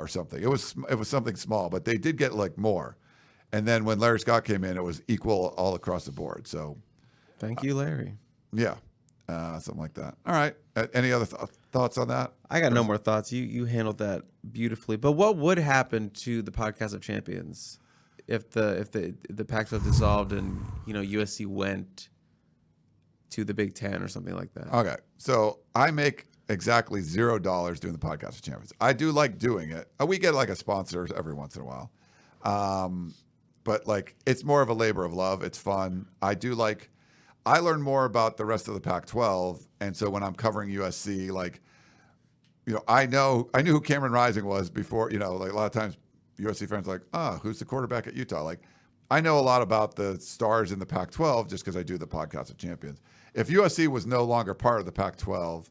something. It was something small, but they did get like more. And then when Larry Scott came in, it was equal all across the board. So, thank you, Larry. Yeah, something like that. All right. Any other thoughts on that? I got no more thoughts. You handled that beautifully. But what would happen to the Podcast of Champions if the Pac-12 dissolved and USC went to the Big Ten or something like that? Okay, so I make exactly $0 doing the Podcast of Champions. I do like doing it. We get like a sponsor every once in a while, but like it's more of a labor of love. It's fun. I learn more about the rest of the Pac-12, and so when I'm covering USC, like, I knew who Cameron Rising was before. Like a lot of times USC fans are like, who's the quarterback at Utah? Like, I know a lot about the stars in the Pac-12 just because I do the Podcast of Champions. If USC was no longer part of the Pac-12,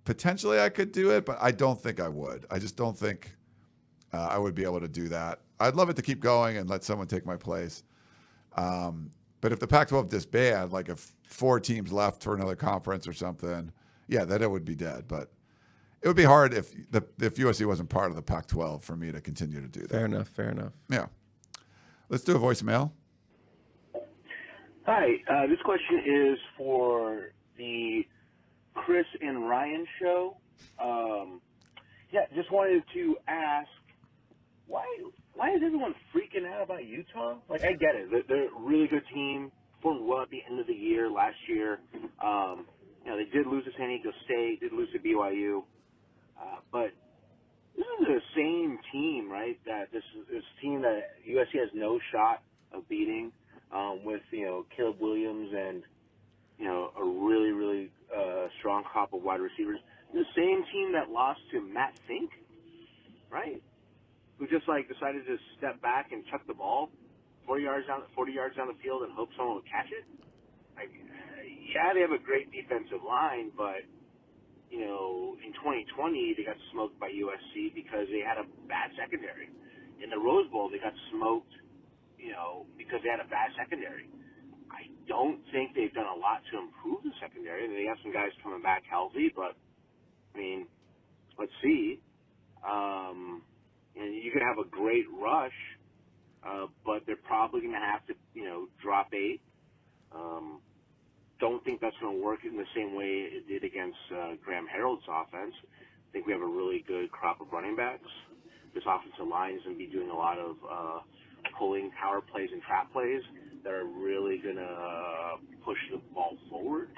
potentially I could do it, but I don't think I would. I just don't think I would be able to do that. I'd love it to keep going and let someone take my place. But if the Pac-12 disbanded, like if 4 teams left for another conference or something, yeah, then it would be dead. But it would be hard if USC wasn't part of the Pac-12 for me to continue to do that. Fair enough. Yeah. Let's do a voicemail. Hi, this question is for the Chris and Ryan show. Just wanted to ask, why is everyone freaking out about Utah? Like, I get it. They're a really good team, performed well at the end of the year last year. They did lose to San Diego State, did lose to BYU. But this is the same team, right? That this team that USC has no shot of beating, with Caleb Williams and a really really strong crop of wide receivers. The same team that lost to Matt Fink, right? Who just decided to step back and chuck the ball 40 yards down the field and hope someone would catch it. They have a great defensive line, but in 2020 they got smoked by USC because they had a bad secondary. In the Rose Bowl they got smoked, because they had a bad secondary. I don't think they've done a lot to improve the secondary. They have some guys coming back healthy, but let's see. And you could have a great rush, but they're probably going to have to, drop 8. Don't think that's going to work in the same way it did against Graham Harreld's offense. I think we have a really good crop of running backs. This offensive line is going to be doing a lot of pulling power plays and trap plays that are really going to push the ball forward.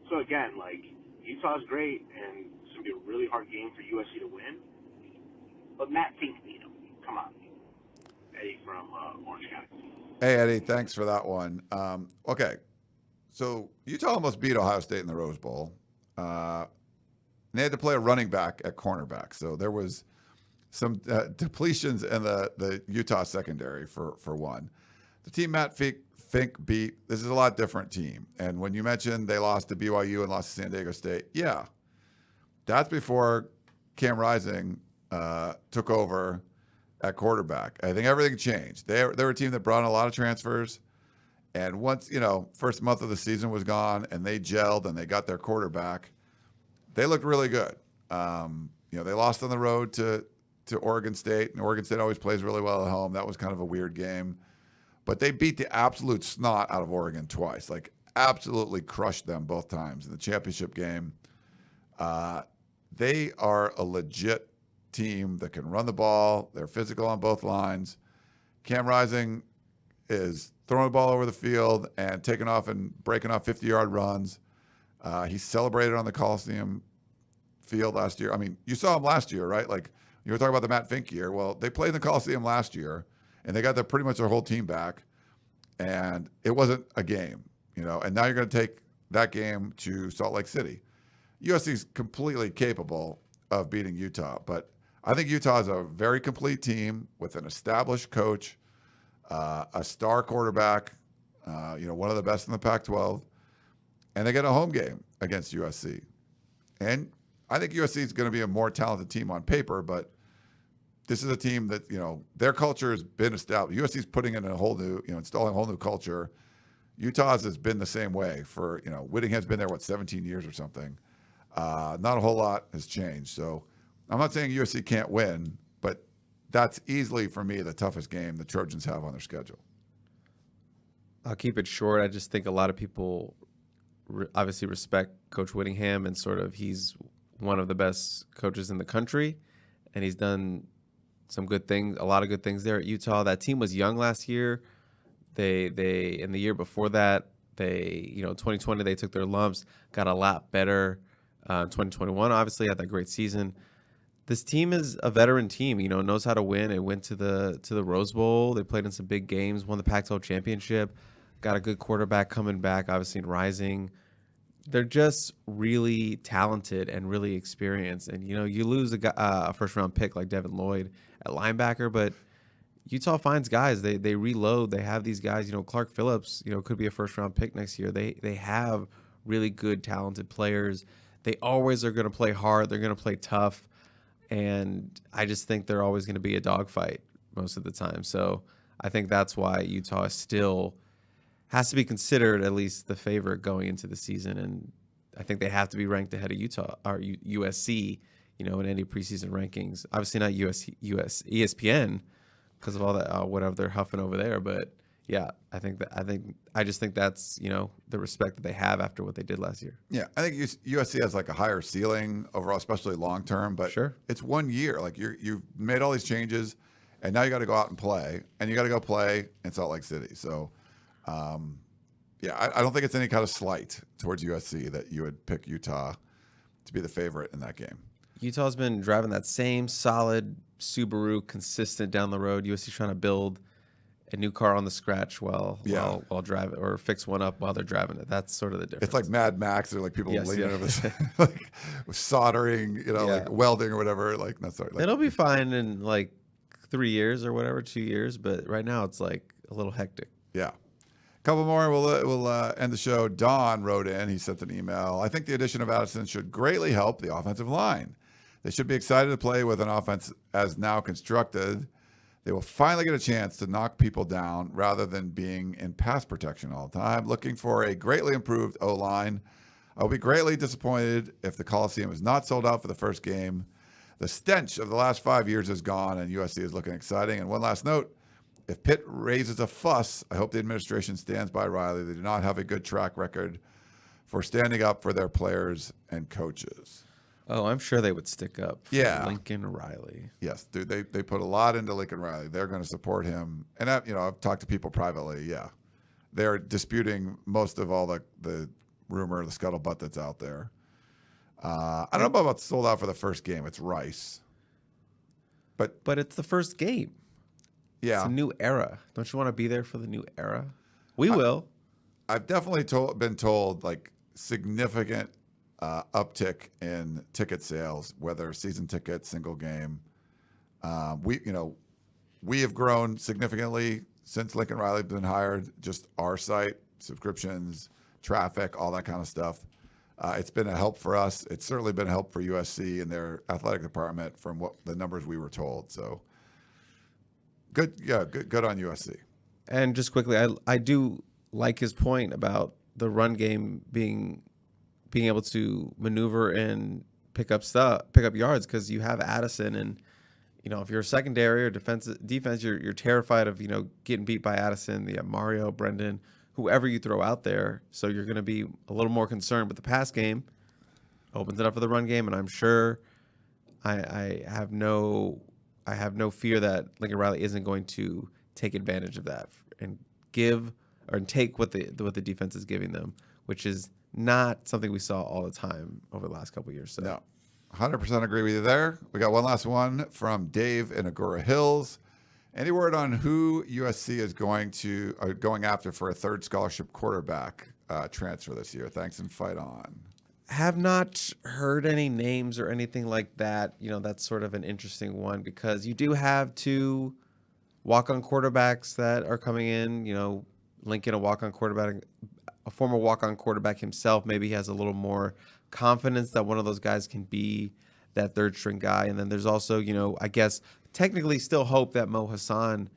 So again, Utah's great, and it's going to be a really hard game for USC to win. But Matt Fink beat him. Come on. Eddie from Orange County. Hey, Eddie, thanks for that one. Okay, so Utah almost beat Ohio State in the Rose Bowl. They had to play a running back at cornerback, so there was some depletions in the Utah secondary for one. The team Matt Fink beat, this is a lot different team. And when you mentioned they lost to BYU and lost to San Diego State, yeah, that's before Cam Rising took over at quarterback. I think everything changed. They were a team that brought in a lot of transfers. And once, first month of the season was gone and they gelled and they got their quarterback, they looked really good. They lost on the road to Oregon State, and Oregon State always plays really well at home. That was kind of a weird game. But they beat the absolute snot out of Oregon twice, like absolutely crushed them both times in the championship game. They are a legit team that can run the ball. They're physical on both lines. Cam Rising is throwing the ball over the field and taking off and breaking off 50-yard runs. He celebrated on the Coliseum field last year. I mean, you saw him last year, right? Like, you were talking about the Matt Fink year. Well, they played in the Coliseum last year, and they got pretty much their whole team back, and it wasn't a game, and now you're going to take that game to Salt Lake City. USC is completely capable of beating Utah, but I think Utah is a very complete team with an established coach, a star quarterback, one of the best in the Pac-12, and they get a home game against USC. And I think USC is going to be a more talented team on paper, but this is a team that, their culture has been established. USC is putting in a whole new, installing a whole new culture. Utah's has been the same way for, Whittingham's been there, 17 years or something. Not a whole lot has changed. So I'm not saying USC can't win, but that's easily, for me, the toughest game the Trojans have on their schedule. I'll keep it short. I just think a lot of people obviously respect Coach Whittingham, and sort of he's one of the best coaches in the country, and he's done some good things, a lot of good things there at Utah. That team was young last year. They in the year before that, 2020 they took their lumps, got a lot better. 2021 obviously had that great season. This team is a veteran team, knows how to win. It went to the Rose Bowl. They played in some big games, won the Pac-12 championship, got a good quarterback coming back, obviously in Rising. They're just really talented and really experienced. And, you lose a first-round pick like Devin Lloyd at linebacker, but Utah finds guys. They reload. They have these guys. Clark Phillips, could be a first-round pick next year. They have really good, talented players. They always are going to play hard. They're going to play tough. And I just think they're always going to be a dogfight most of the time. So I think that's why Utah still has to be considered at least the favorite going into the season. And I think they have to be ranked ahead of Utah or USC, in any preseason rankings. Obviously not ESPN because of all that, whatever they're huffing over there. But yeah, I just think that's, the respect that they have after what they did last year. Yeah, I think USC has like a higher ceiling overall, especially long term. But sure, it's 1 year. Like you've made all these changes, and now you got to go out and play, and you got to go play in Salt Lake City. So, I don't think it's any kind of slight towards USC that you would pick Utah to be the favorite in that game. Utah's been driving that same solid Subaru, consistent down the road. USC's trying to build a new car on the scratch while driving, or fix one up while they're driving it. That's sort of the difference. It's like Mad Max. They're like people leaning over this, like soldering, like welding or whatever. Like, not sorry. Like, it'll be fine in like 3 years or whatever, 2 years. But right now it's like a little hectic. Yeah. A couple more. We'll end the show. Don wrote in. He sent an email. I think the addition of Addison should greatly help the offensive line. They should be excited to play with an offense as now constructed. They will finally get a chance to knock people down rather than being in pass protection all the time. Looking for a greatly improved O-line. I'll be greatly disappointed if the Coliseum is not sold out for the first game. The stench of the last 5 years is gone, and USC is looking exciting. And one last note, if Pitt raises a fuss, I hope the administration stands by Riley. They do not have a good track record for standing up for their players and coaches. Oh, I'm sure they would stick up for Lincoln Riley. Yes, dude, they put a lot into Lincoln Riley. They're going to support him. And I've talked to people privately. Yeah, they're disputing most of all the rumor, the scuttlebutt that's out there. I don't know about sold out for the first game. It's Rice, but it's the first game. Yeah. It's a new era. Don't you want to be there for the new era? We will. I've definitely been told like significant uptick in ticket sales, whether season tickets, single game. We have grown significantly since Lincoln Riley's been hired. Just our site, subscriptions, traffic, all that kind of stuff. It's been a help for us. It's certainly been a help for USC and their athletic department from what the numbers we were told. So good on USC. And just quickly, I do like his point about the run game being able to maneuver and pick up yards, because you have Addison, and if you're a secondary or defense, you're terrified of getting beat by Addison, Mario, Brendan, whoever you throw out there. So you're going to be a little more concerned. But the pass game opens it up for the run game, and I'm sure I have no fear that Lincoln Riley isn't going to take advantage of that and take what the defense is giving them, which is not something we saw all the time over the last couple of years. So. No, 100% agree with you there. We got one last one from Dave in Agora Hills. Any word on who USC is going after for a third scholarship quarterback transfer this year? Thanks and fight on. Have not heard any names or anything like that. That's sort of an interesting one, because you do have two walk-on quarterbacks that are coming in. Lincoln, a former walk-on quarterback himself. Maybe he has a little more confidence that one of those guys can be that third-string guy. And then there's also, I guess technically still hope that Mo Hassan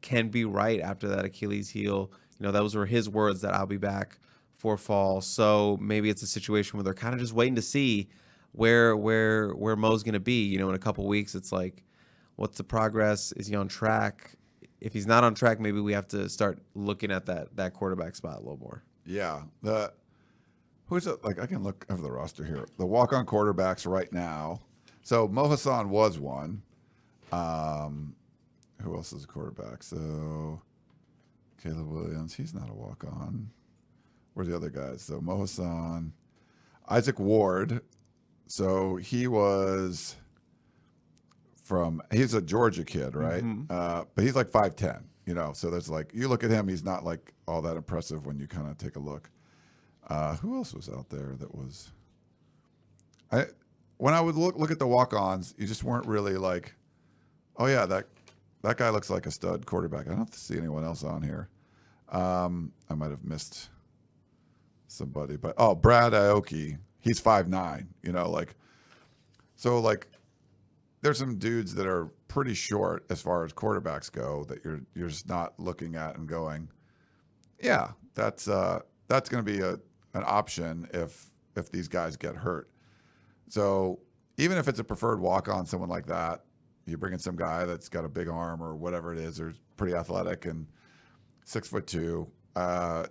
can be right after that Achilles heel. Those were his words, that I'll be back for fall. So maybe it's a situation where they're kind of just waiting to see where Mo's going to be. In a couple weeks, it's like, what's the progress? Is he on track? If he's not on track, maybe we have to start looking at that quarterback spot a little more. Yeah. Who's it? Like, I can look over the roster here. The walk-on quarterbacks right now. So Mo Hassan was one. Who else is a quarterback? So Caleb Williams, he's not a walk-on. Where's the other guys? So Mo Hassan, Isaac Ward. So he's a Georgia kid, right? Mm-hmm. But he's like 5'10", so there's like, you look at him, he's not like all that impressive when you kind of take a look. Who else was out there that was, when I would look at the walk-ons, you just weren't really like, oh yeah, that guy looks like a stud quarterback. I don't see anyone else on here. I might have missed somebody, but Brad Aoki, he's 5'9", so like there's some dudes that are pretty short as far as quarterbacks go that you're just not looking at and going, yeah, that's going to be an option if these guys get hurt. So even if it's a preferred walk-on, someone like that, you bring in some guy that's got a big arm or whatever it is, or pretty athletic and 6'2",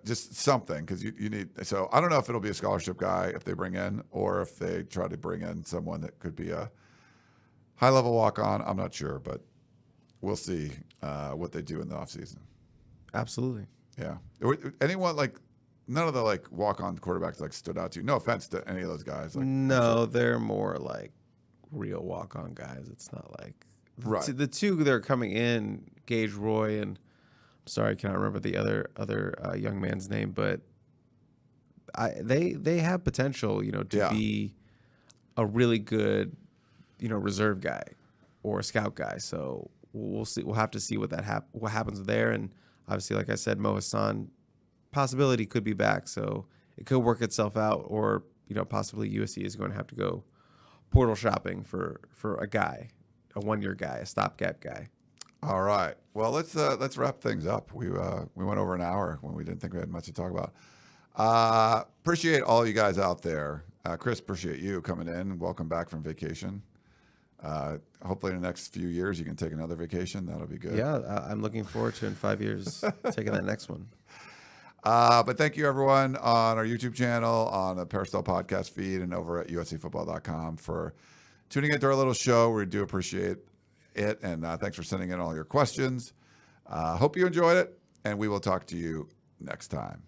just something, because you need. So I don't know if it'll be a scholarship guy if they bring in, or if they try to bring in someone that could be a high-level walk-on. I'm not sure, but we'll see what they do in the offseason. Absolutely. Yeah. Anyone like none of the like walk-on quarterbacks like stood out to you? No offense to any of those guys. Like, no, they're more like real walk-on guys. It's not like the two that are coming in, Gage Roy and I'm sorry, I cannot remember the other young man's name, but they have potential, to be a really good, reserve guy or a scout guy. So we'll see. We'll have to see what happens there. And obviously, like I said, Mo Hassan possibility could be back, so it could work itself out. Or possibly USC is going to have to go portal shopping for a guy, a 1-year guy, a stopgap guy. All right. Well, let's wrap things up. We went over an hour when we didn't think we had much to talk about. Appreciate all you guys out there. Chris, appreciate you coming in. Welcome back from vacation. Hopefully in the next few years you can take another vacation. That'll be good. Yeah, I'm looking forward to in 5 years taking that next one. But thank you everyone on our YouTube channel, on the Peristyle Podcast feed, and over at uscfootball.com for tuning into our little show. We do appreciate it, and thanks for sending in all your questions. Hope you enjoyed it, and we will talk to you next time.